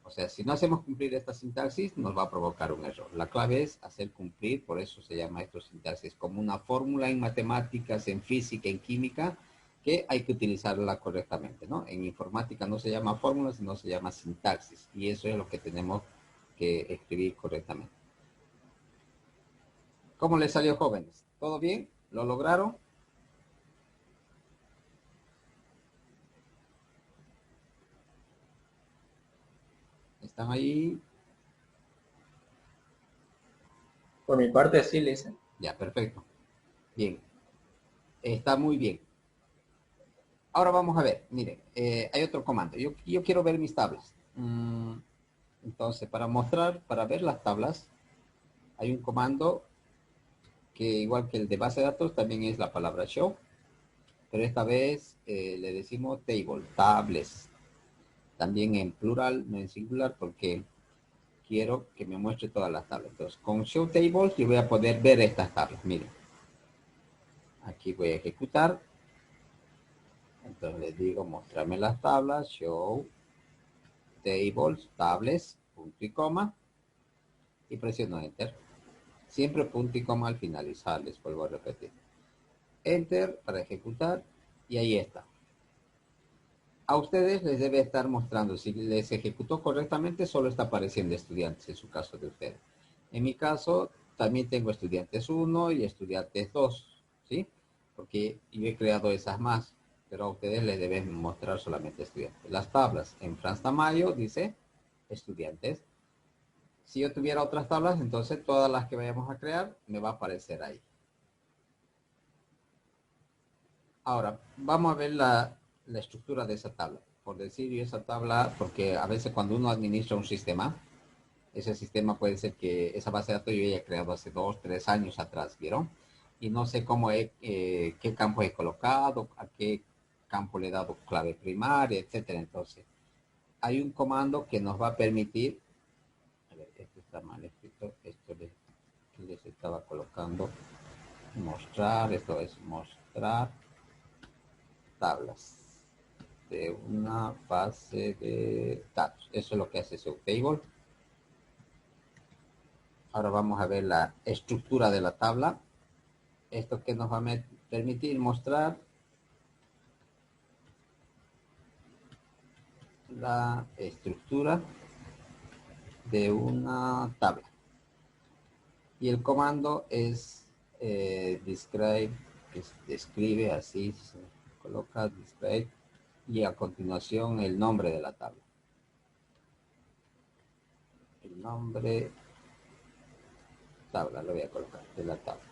O sea, si no hacemos cumplir esta sintaxis, nos va a provocar un error. La clave es hacer cumplir, por eso se llama esto sintaxis, como una fórmula en matemáticas, en física, en química, que hay que utilizarla correctamente, ¿no? En informática no se llama fórmula, sino se llama sintaxis. Y eso es lo que tenemos que escribir correctamente. ¿Cómo les salió, jóvenes? ¿Todo bien? ¿Lo lograron? ¿Están ahí? Por mi parte, sí, Lisa. Ya, perfecto. Bien. Está muy bien. Ahora vamos a ver. Miren, hay otro comando. Yo quiero ver mis tablas. Entonces, para mostrar, para ver las tablas, hay un comando que, igual que el de base de datos, también es la palabra show. Pero esta vez le decimos table, tables. También en plural, no en singular, porque quiero que me muestre todas las tablas. Entonces, con show tables yo voy a poder ver estas tablas. Miren, aquí voy a ejecutar. Entonces les digo, mostrarme las tablas, show tables, tables, punto y coma, y presiono enter. Siempre punto y coma al finalizar, les vuelvo a repetir. Enter para ejecutar, y ahí está. A ustedes les debe estar mostrando, si les ejecutó correctamente, solo está apareciendo estudiantes en su caso de ustedes. En mi caso, también tengo estudiantes 1 y estudiantes 2, ¿sí? Porque yo he creado esas más, pero a ustedes les deben mostrar solamente estudiantes. Las tablas en Franz Tamayo dice estudiantes. Si yo tuviera otras tablas, entonces todas las que vayamos a crear me va a aparecer ahí. Ahora, vamos a ver la estructura de esa tabla. Por decir yo esa tabla, porque a veces cuando uno administra un sistema, ese sistema puede ser que esa base de datos yo haya creado hace 2, 3 años atrás, ¿vieron? Y no sé cómo qué campo he colocado, a qué campo le he dado clave primaria, etcétera. Entonces, hay un comando que nos va a permitir, a ver, esto está mal escrito, esto les estaba colocando, mostrar, esto es mostrar tablas de una base de datos. Eso es lo que hace table. Ahora vamos a ver la estructura de la tabla. Esto que nos va a permitir mostrar la estructura de una tabla. Y el comando es describe, que describe, así se coloca describe, y a continuación el nombre de la tabla. El nombre tabla, lo voy a colocar, de la tabla.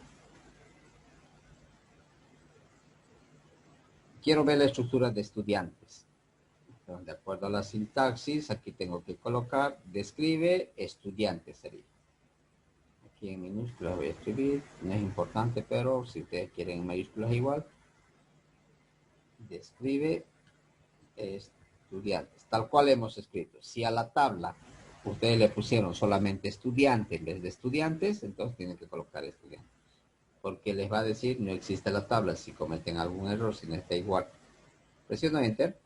Quiero ver la estructura de estudiantes. Entonces, de acuerdo a la sintaxis, aquí tengo que colocar, describe, estudiante sería. Aquí en minúsculas voy a escribir, no es importante, pero si ustedes quieren en mayúsculas igual, describe estudiantes, tal cual hemos escrito. Si a la tabla ustedes le pusieron solamente estudiante en vez de estudiantes, entonces tienen que colocar estudiante, porque les va a decir no existe la tabla si cometen algún error, si no está igual. Presiono enter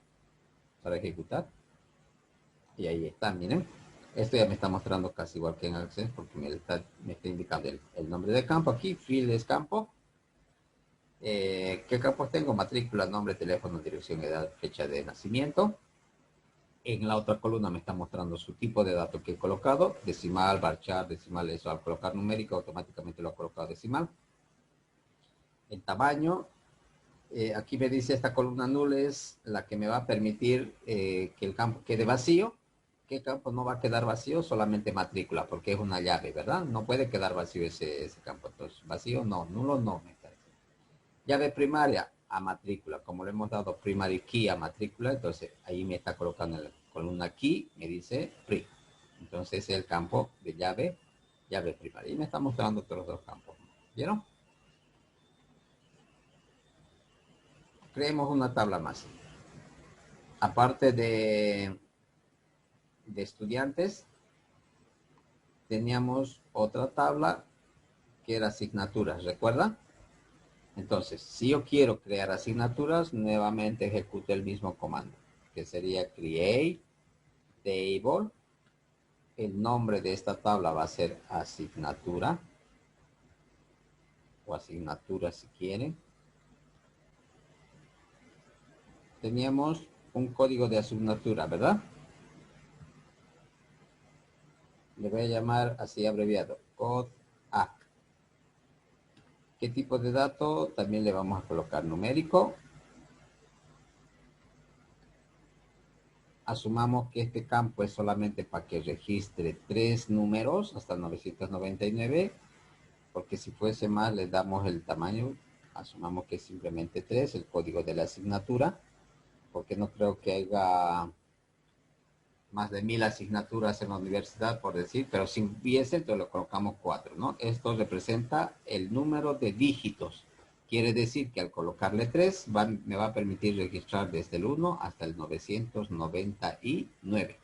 para ejecutar, y ahí está, miren. Esto ya me está mostrando casi igual que en Access, porque me está indicando el nombre del campo aquí, field es campo. ¿Qué campos tengo? Matrícula, nombre, teléfono, dirección, edad, fecha de nacimiento. En la otra columna me está mostrando su tipo de dato que he colocado, decimal, varchar, decimal, eso al colocar numérico automáticamente lo ha colocado decimal. El tamaño, aquí me dice esta columna null es la que me va a permitir que el campo quede vacío. ¿Qué campo no va a quedar vacío? Solamente matrícula, porque es una llave, ¿verdad? No puede quedar vacío ese campo. Entonces, vacío no, nulo no. Llave primaria a matrícula. Como le hemos dado primary key a matrícula, entonces ahí me está colocando en la columna key, me dice pri. Entonces es el campo de llave primaria. Y me está mostrando otros dos campos. ¿Vieron? Creemos una tabla más. Aparte de estudiantes, teníamos otra tabla que era asignaturas, ¿recuerda? Entonces, si yo quiero crear asignaturas, nuevamente ejecute el mismo comando, que sería create table. El nombre de esta tabla va a ser asignatura, o asignatura si quieren. Teníamos un código de asignatura, ¿verdad? Le voy a llamar así abreviado, code A. ¿Qué tipo de dato? También le vamos a colocar numérico. Asumamos que este campo es solamente para que registre 3 números hasta 999, porque si fuese más le damos el tamaño. Asumamos que es simplemente 3, el código de la asignatura, porque no creo que haya más de 1000 asignaturas en la universidad, por decir, pero si hubiese, entonces lo colocamos 4, ¿no? Esto representa el número de dígitos. Quiere decir que al colocarle 3, me va a permitir registrar desde el 1 hasta el 999.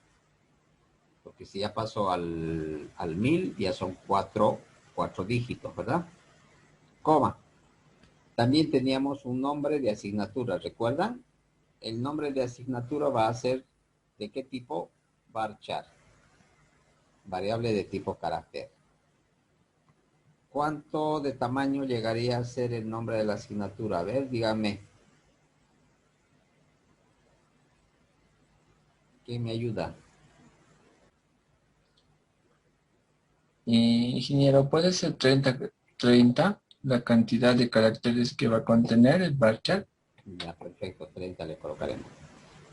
Porque si ya pasó al 1000, ya son 4 dígitos, ¿verdad? Coma. También teníamos un nombre de asignatura, ¿recuerdan? El nombre de asignatura va a ser ¿de qué tipo? Varchar, variable de tipo carácter. ¿Cuánto de tamaño llegaría a ser el nombre de la asignatura? A ver, díganme. ¿Quién me ayuda? Ingeniero, ¿puede ser 30 la cantidad de caracteres que va a contener el varchar? Ya, perfecto, 30 le colocaremos.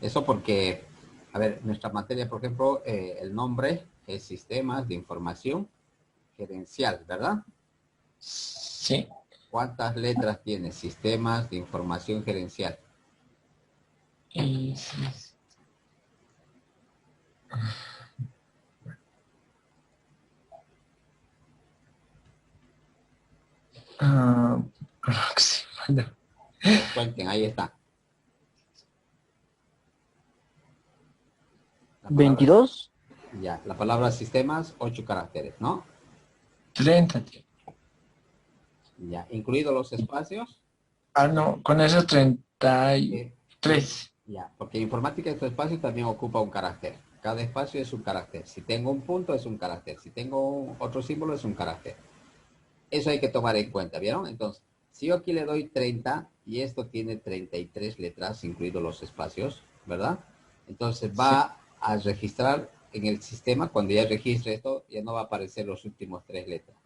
Eso porque, a ver, nuestra materia, por ejemplo, el nombre es Sistemas de Información Gerencial, ¿verdad? Sí. ¿Cuántas letras tiene Sistemas de Información Gerencial? Y, ah, aproximada. A ver, cuenten, ahí está. La palabra, 22. ya, la palabra sistemas, 8 caracteres, ¿no? 30. Ya, incluidos los espacios. Ah, no, con eso eh, 33. ya, porque informática este espacio también ocupa un carácter. Cada espacio es un carácter. Si tengo un punto es un carácter. Si tengo otro símbolo es un carácter. Eso hay que tomar en cuenta, ¿vieron? Entonces, si yo aquí le doy 30 y esto tiene 33 letras, incluidos los espacios, ¿verdad? Entonces Sí. va a registrar en el sistema, cuando ya registre esto, ya no va a aparecer los últimos 3 letras.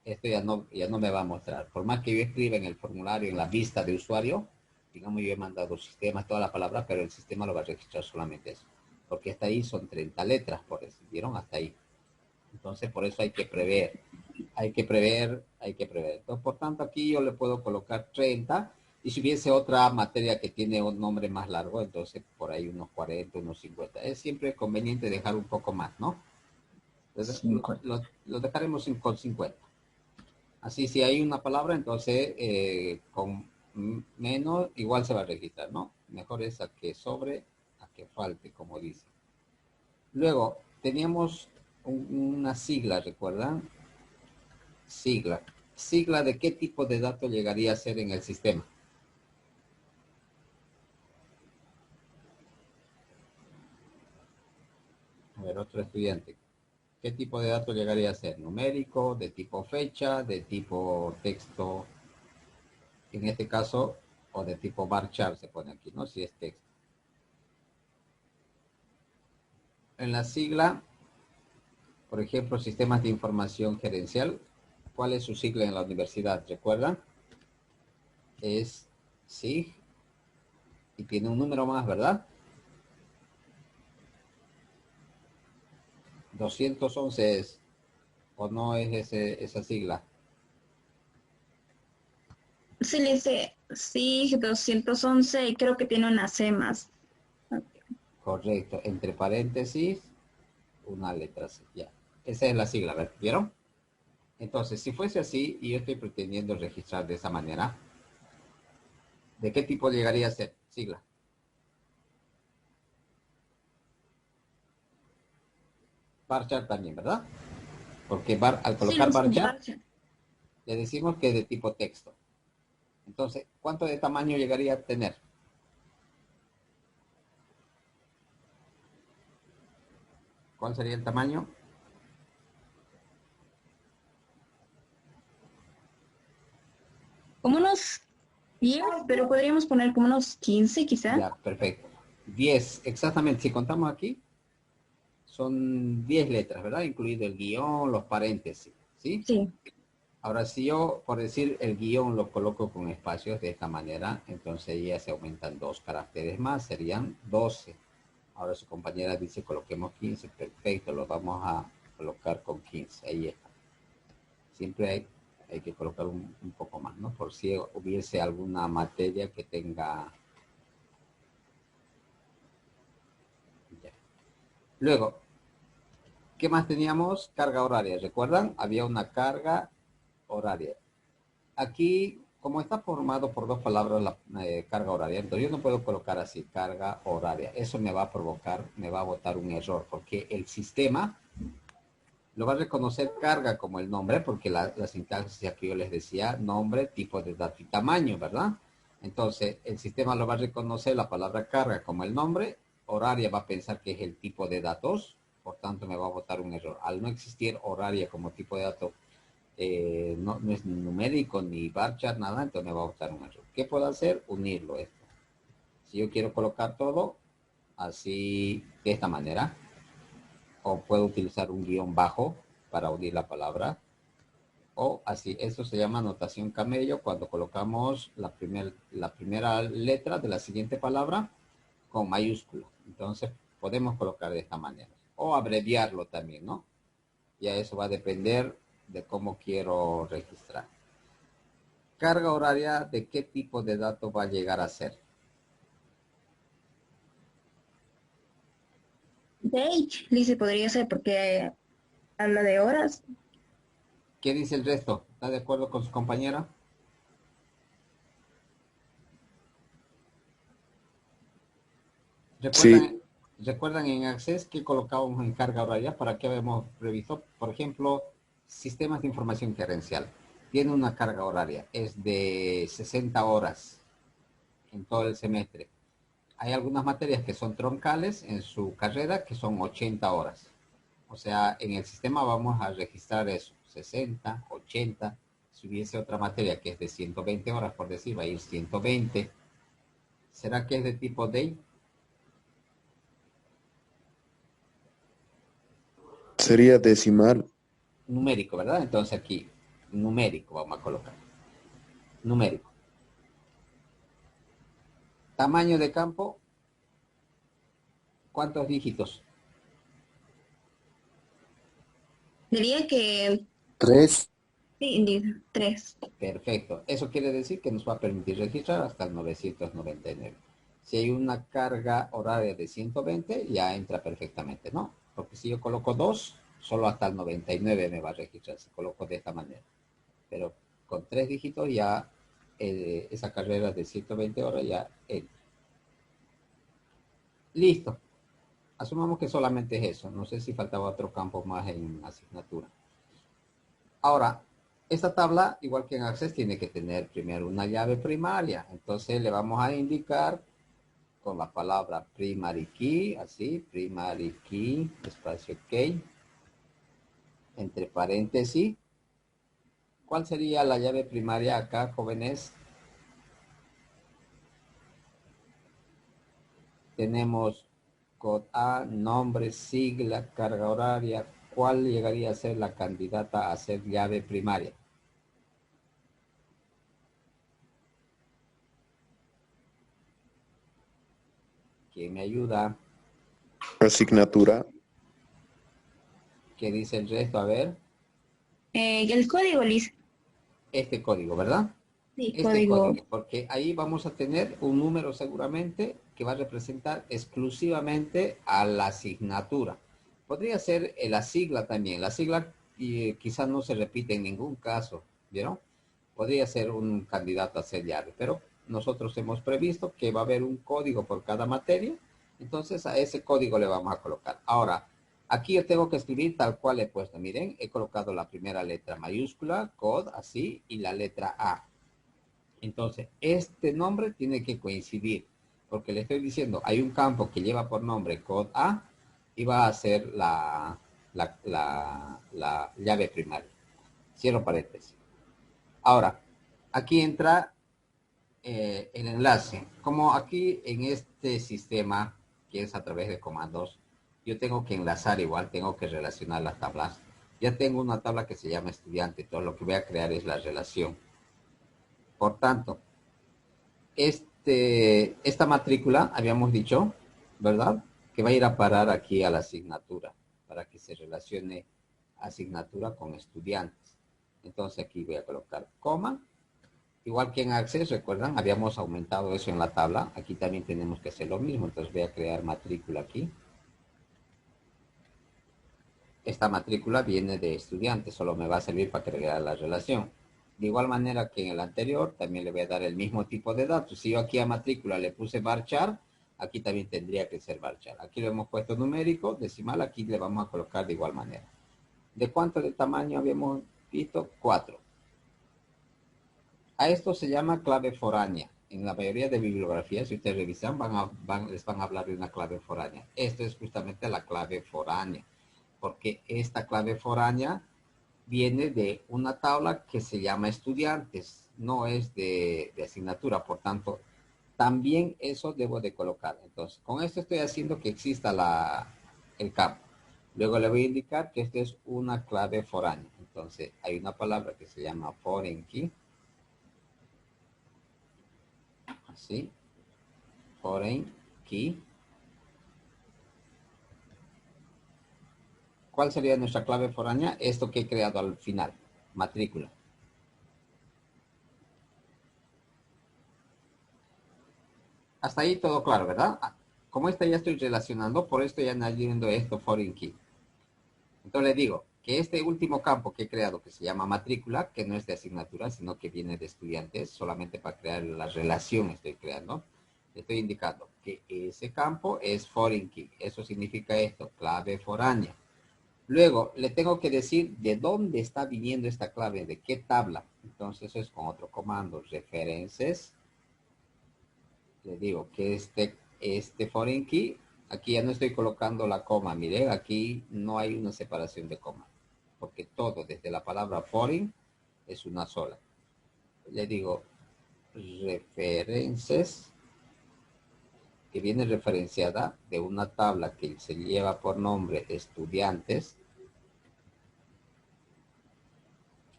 Esto ya no me va a mostrar. Por más que yo escriba en el formulario, en la vista de usuario, digamos yo he mandado sistemas, toda la palabra, pero el sistema lo va a registrar solamente eso. Porque hasta ahí son 30 letras, por eso, ¿vieron? Hasta ahí. Entonces, por eso hay que prever. Hay que prever, hay que prever. Entonces, por tanto, aquí yo le puedo colocar 30. Y si hubiese otra materia que tiene un nombre más largo, entonces por ahí unos 40, unos 50. Es siempre conveniente dejar un poco más, ¿no? Entonces, 50. lo dejaremos con 50. Así, si hay una palabra, entonces con menos igual se va a registrar, ¿no? Mejor es a que sobre, a que falte, como dice. Luego, teníamos una sigla, ¿recuerdan? Sigla. ¿Sigla de qué tipo de dato llegaría a ser en el sistema? A ver, otro estudiante. ¿Qué tipo de dato llegaría a ser? ¿Numérico, de tipo fecha, de tipo texto? En este caso, o de tipo varchar se pone aquí, ¿no? Si es texto. En la sigla, por ejemplo, Sistemas de Información Gerencial, ¿cuál es su sigla en la universidad? ¿Recuerdan? Es SIG y tiene un número más, ¿verdad? 211 es, o no es esa sigla. Sí, le dice, sí, 211 y creo que tiene una C más. Correcto. Entre paréntesis, una letra C. Ya. Esa es la sigla, ¿ver? ¿Vieron? Entonces, si fuese así y yo estoy pretendiendo registrar de esa manera, ¿de qué tipo llegaría a ser sigla? Varchar también, ¿verdad? Porque al Sí, colocar le dice varchar, Barcha. le decimos que es de tipo texto. Entonces, ¿cuánto de tamaño llegaría a tener? ¿Cuál sería el tamaño? Como unos 10, pero podríamos poner como unos 15 quizá. Ya, perfecto. 10, exactamente. Si contamos aquí, son 10 letras, ¿verdad? Incluido el guión, los paréntesis, ¿sí? Sí. Ahora, si yo, por decir, el guión lo coloco con espacios de esta manera, entonces ya se aumentan 2 caracteres más, serían 12. Ahora su compañera dice coloquemos 15, perfecto, lo vamos a colocar con 15, ahí está. Siempre hay que colocar un poco más, ¿no? Por si hubiese alguna materia que tenga... Ya. Luego, ¿qué más teníamos? Carga horaria, ¿recuerdan? Había una carga horaria. Aquí, como está formado por dos palabras la carga horaria, entonces yo no puedo colocar así, carga horaria. Eso me va a provocar, me va a botar un error, porque el sistema lo va a reconocer carga como el nombre, porque la sintaxis aquí yo les decía, nombre, tipo de dato y tamaño, ¿verdad? Entonces, el sistema lo va a reconocer la palabra carga como el nombre, horaria va a pensar que es el tipo de datos, por tanto me va a botar un error. Al no existir horaria como tipo de dato, no es numérico ni varchar, nada, entonces me va a botar un error. ¿Qué puedo hacer? Unirlo esto. Si yo quiero colocar todo así, de esta manera, o puedo utilizar un guión bajo para unir la palabra, o así, eso se llama notación camello cuando colocamos la primera letra de la siguiente palabra con mayúscula. Entonces podemos colocar de esta manera, o abreviarlo también, ¿no? Ya eso va a depender de cómo quiero registrar. Carga horaria, ¿de qué tipo de dato va a llegar a ser? Date, dice, podría ser porque habla de horas. ¿Qué dice el resto? ¿Está de acuerdo con su compañera? Sí, ¿Recuerdan en Access que colocábamos en carga horaria? ¿Para qué habíamos previsto? Por ejemplo, sistemas de información gerencial. Tiene una carga horaria, es de 60 horas en todo el semestre. Hay algunas materias que son troncales en su carrera que son 80 horas. O sea, en el sistema vamos a registrar eso, 60, 80. Si hubiese otra materia que es de 120 horas, por decir, va a ir 120. ¿Será que es de tipo day? sería decimal. Numérico, ¿verdad? Entonces aquí, numérico vamos a colocar. Numérico. Tamaño de campo, ¿cuántos dígitos? Diría que, 3. sí, dice, 3. Perfecto. Eso quiere decir que nos va a permitir registrar hasta el 999. Si hay una carga horaria de 120, ya entra perfectamente, ¿no? Porque si yo coloco 2, solo hasta el 99 me va a registrar si coloco de esta manera. Pero con 3 dígitos ya esa carrera de 120 horas ya entra. Listo. Asumamos que solamente es eso. No sé si faltaba otro campo más en asignatura. Ahora, esta tabla, igual que en Access, tiene que tener primero una llave primaria. Entonces le vamos a indicar con la palabra primary key, así, primary key, espacio key, entre paréntesis. ¿Cuál sería la llave primaria acá, jóvenes? Tenemos code A, nombre, sigla, carga horaria. ¿Cuál llegaría a ser la candidata a ser llave primaria? ¿Quién me ayuda? Asignatura. ¿Qué dice el resto? A ver, El código, Liz. este código, ¿verdad? Sí, Este código. código, porque ahí vamos a tener un número seguramente que va a representar exclusivamente a la asignatura. Podría ser la sigla también. La sigla quizás no se repite en ningún caso, ¿vieron? Podría ser un candidato a ser llave, pero nosotros hemos previsto que va a haber un código por cada materia, entonces a ese código le vamos a colocar. Ahora, aquí yo tengo que escribir tal cual he puesto. Miren, he colocado la primera letra mayúscula, code, así, y la letra A. Entonces, este nombre tiene que coincidir, porque le estoy diciendo, hay un campo que lleva por nombre code A y va a ser la llave primaria. Cierro paréntesis. Ahora, aquí entra el enlace. Como aquí en este sistema, que es a través de comandos, yo tengo que enlazar igual, tengo que relacionar las tablas. Ya tengo una tabla que se llama estudiante, todo lo que voy a crear es la relación. Por tanto, esta matrícula, habíamos dicho, ¿verdad? Que va a ir a parar aquí a la asignatura, para que se relacione asignatura con estudiantes. Entonces aquí voy a colocar coma. Igual que en Access, recuerdan, habíamos aumentado eso en la tabla. Aquí también tenemos que hacer lo mismo. Entonces voy a crear matrícula aquí. Esta matrícula viene de estudiantes, solo me va a servir para crear la relación. De igual manera que en el anterior, también le voy a dar el mismo tipo de datos. Si yo aquí a matrícula le puse varchar, aquí también tendría que ser varchar. Aquí lo hemos puesto numérico, decimal, aquí le vamos a colocar de igual manera. ¿De cuánto de tamaño habíamos visto? 4. A esto se llama clave foránea. En la mayoría de bibliografías, si ustedes revisan, les van a hablar de una clave foránea. Esto es justamente la clave foránea, porque esta clave foránea viene de una tabla que se llama estudiantes, no es de asignatura, por tanto, también eso debo de colocar. Entonces, con esto estoy haciendo que exista el campo. Luego le voy a indicar que esta es una clave foránea. Entonces, hay una palabra que se llama foreign key. Así, foreign key. ¿Cuál sería nuestra clave foránea? Esto que he creado al final, matrícula. Hasta ahí todo claro, ¿verdad? Como esta ya estoy relacionando, por esto ya añadiendo esto foreign key. Entonces le digo que este último campo que he creado, que se llama matrícula, que no es de asignatura, sino que viene de estudiantes, solamente para crear la relación estoy creando, le estoy indicando que ese campo es foreign key. Eso significa esto, clave foránea. Luego, le tengo que decir de dónde está viniendo esta clave, de qué tabla. Entonces, eso es con otro comando, references. Le digo que este foreign key, aquí ya no estoy colocando la coma. Miren, aquí no hay una separación de coma, porque todo, desde la palabra foreign, es una sola. Le digo references, que viene referenciada de una tabla que se lleva por nombre estudiantes,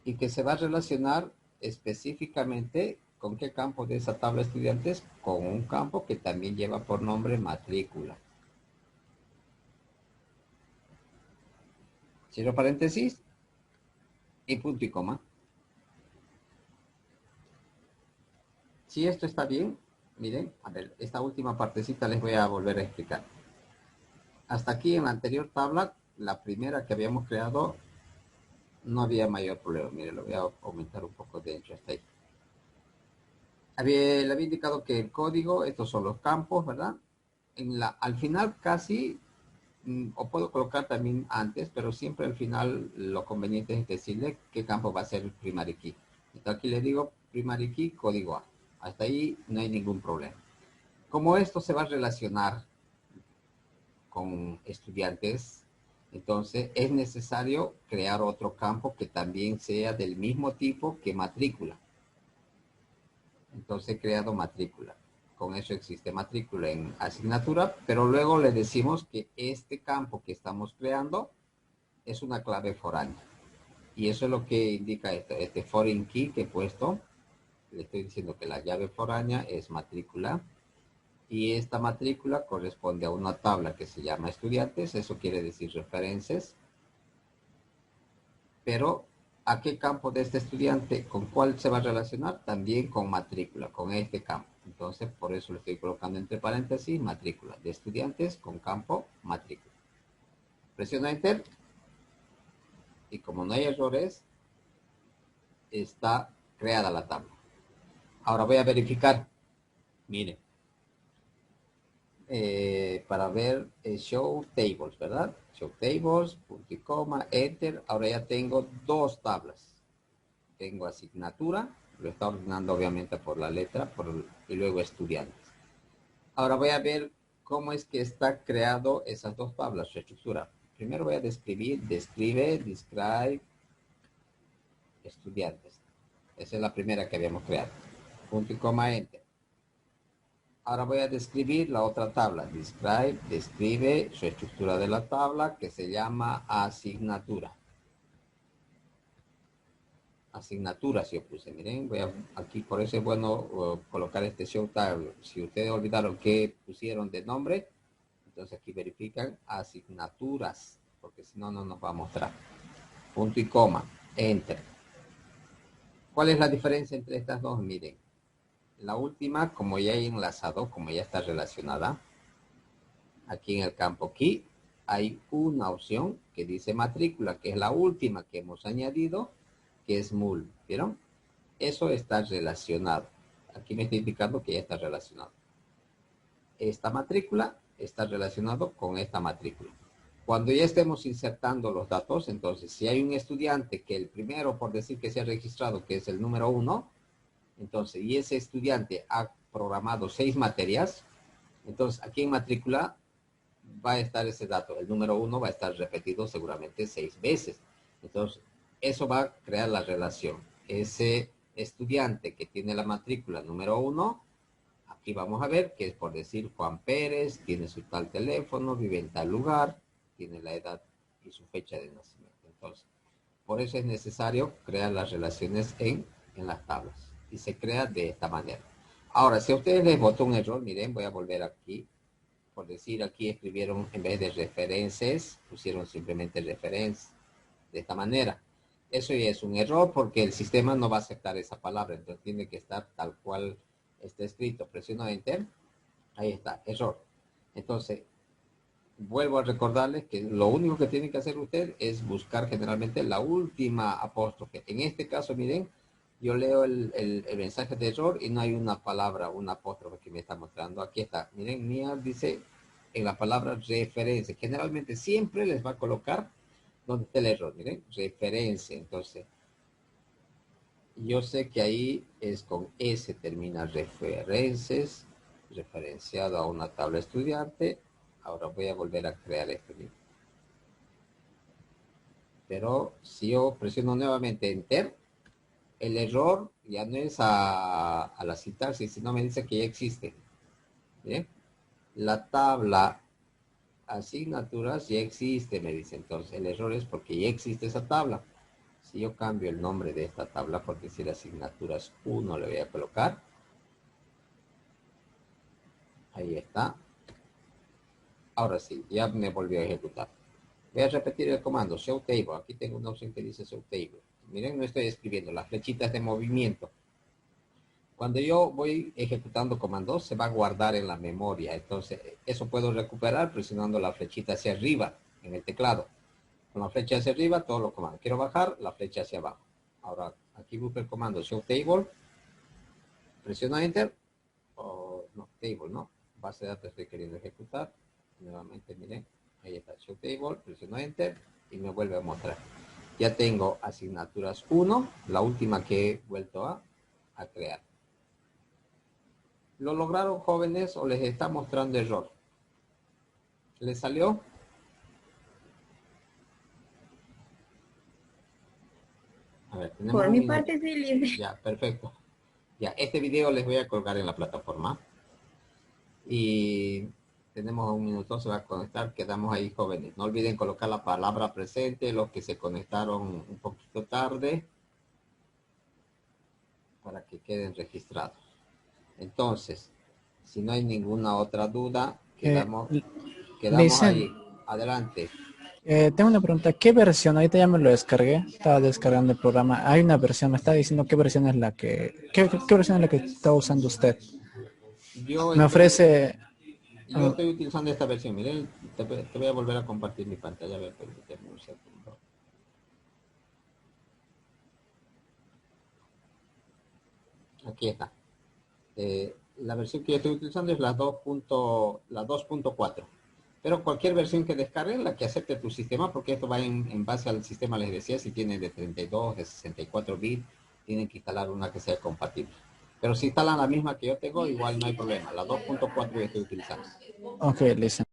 y que se va a relacionar específicamente con qué campo de esa tabla de estudiantes, con un campo que también lleva por nombre matrícula. Cierro paréntesis y punto y coma. Si esto está bien, miren, a ver, esta última partecita les voy a volver a explicar. Hasta aquí en la anterior tabla, la primera que habíamos creado, no había mayor problema. Miren, lo voy a aumentar un poco de ancho hasta ahí. Le había indicado que el código, estos son los campos, ¿verdad? Al final casi, o puedo colocar también antes, pero siempre al final lo conveniente es decirle qué campo va a ser el primary key. Entonces aquí le digo primary key, código A. Hasta ahí no hay ningún problema. Como esto se va a relacionar con estudiantes, entonces es necesario crear otro campo que también sea del mismo tipo que matrícula. Entonces he creado matrícula. Con eso existe matrícula en asignatura, pero luego le decimos que este campo que estamos creando es una clave foránea. Y eso es lo que indica este foreign key que he puesto. Le estoy diciendo que la llave foránea es matrícula. Y esta matrícula corresponde a una tabla que se llama estudiantes. Eso quiere decir referencias. Pero, ¿a qué campo de este estudiante? ¿Con cuál se va a relacionar? También con matrícula, con este campo. Entonces, por eso le estoy colocando entre paréntesis matrícula de estudiantes con campo matrícula. Presiona Enter y como no hay errores, está creada la tabla. Ahora voy a verificar. Miren. Para ver Show Tables, ¿verdad? Show Tables, punto y coma, Enter. Ahora ya tengo dos tablas. Tengo asignatura, lo está ordenando obviamente por la letra, y luego estudiantes. Ahora voy a ver cómo es que está creado esas dos tablas, su estructura. Primero voy a describir, describe, estudiantes. Esa es la primera que habíamos creado. Punto y coma, Enter. Ahora voy a describir la otra tabla. Describe su estructura de la tabla que se llama asignatura. Asignaturas yo puse, miren, aquí por eso es bueno colocar este show table. Si ustedes olvidaron qué pusieron de nombre, entonces aquí verifican asignaturas, porque si no, no nos va a mostrar. Punto y coma, enter. ¿Cuál es la diferencia entre estas dos? Miren, la última, como ya hay enlazado, como ya está relacionada, aquí en el campo aquí, hay una opción que dice matrícula, que es la última que hemos añadido, que es MUL, ¿vieron? Eso está relacionado. Aquí me está indicando que ya está relacionado. Esta matrícula está relacionado con esta matrícula. Cuando ya estemos insertando los datos, entonces, si hay un estudiante que el primero, por decir que se ha registrado, que es el número 1, entonces, y ese estudiante ha programado 6 materias, entonces aquí en matrícula va a estar ese dato. El número 1 va a estar repetido seguramente 6 veces. Entonces, eso va a crear la relación. Ese estudiante que tiene la matrícula número 1, aquí vamos a ver que es por decir Juan Pérez, tiene su tal teléfono, vive en tal lugar, tiene la edad y su fecha de nacimiento. Entonces, por eso es necesario crear las relaciones en las tablas. Y se crea de esta manera. Ahora, si a ustedes les botó un error, miren, voy a volver aquí. Por decir, aquí escribieron, en vez de referencias, pusieron simplemente referencias. De esta manera. Eso ya es un error porque el sistema no va a aceptar esa palabra. Entonces tiene que estar tal cual está escrito. Presiono Enter. Ahí está, error. Entonces, vuelvo a recordarles que lo único que tiene que hacer usted es buscar generalmente la última apóstrofe. En este caso, miren, yo leo el mensaje de error y no hay una palabra, una apóstrofe que me está mostrando. Aquí está. Miren, mía dice en la palabra referencia. Generalmente siempre les va a colocar donde está el error, miren, referencia. Entonces, yo sé que ahí es con S termina referencias, referenciado a una tabla estudiante. Ahora voy a volver a crear esto. ¿Miren? Pero si yo presiono nuevamente Enter, el error ya no es a la sintaxis, sino me dice que ya existe. ¿Bien? La tabla asignaturas ya existe, me dice. Entonces, el error es porque ya existe esa tabla. Si yo cambio el nombre de esta tabla, porque si la asignaturas 1 le voy a colocar. Ahí está. Ahora sí, ya me volvió a ejecutar. Voy a repetir el comando, show table. Aquí tengo una opción que dice show table. Miren, no estoy escribiendo, las flechitas de movimiento. Cuando yo voy ejecutando comandos, se va a guardar en la memoria. Entonces, eso puedo recuperar presionando la flechita hacia arriba en el teclado. Con la flecha hacia arriba, todos los comandos. Quiero bajar, la flecha hacia abajo. Ahora, aquí busco el comando show table. Presiono Enter. O no, table, ¿no? Base de datos estoy queriendo ejecutar. Nuevamente, miren. Ahí está, show table. Presiono Enter y me vuelve a mostrar. Ya tengo asignaturas 1, la última que he vuelto a crear. ¿Lo lograron, jóvenes, o les está mostrando error? ¿Les salió? A ver, tenemos Por un mi minuto. parte, sí, libre. Ya, perfecto. Ya, este video les voy a colgar en la plataforma. Y tenemos un minuto, se va a conectar. Quedamos ahí, jóvenes. No olviden colocar la palabra presente, los que se conectaron un poquito tarde, para que queden registrados. Entonces, si no hay ninguna otra duda, quedamos Lisa, ahí. Adelante. Tengo una pregunta. ¿Qué versión? Ahorita ya me lo descargué. Estaba descargando el programa. Hay una versión. Me está diciendo qué versión es la que... ¿Qué versión es la que está usando usted? Yo Me estoy, ofrece... yo estoy utilizando esta versión. Miren, te voy a volver a compartir mi pantalla. A ver, permíteme un segundo. Aquí está. La versión que yo estoy utilizando es la 2.4. Pero cualquier versión que descarguen, la que acepte tu sistema, porque esto va en base al sistema, les decía, si tiene de 32, de 64 bits, tienen que instalar una que sea compatible. Pero si instalan la misma que yo tengo, igual no hay problema. La 2.4 yo estoy utilizando. Ok, listo.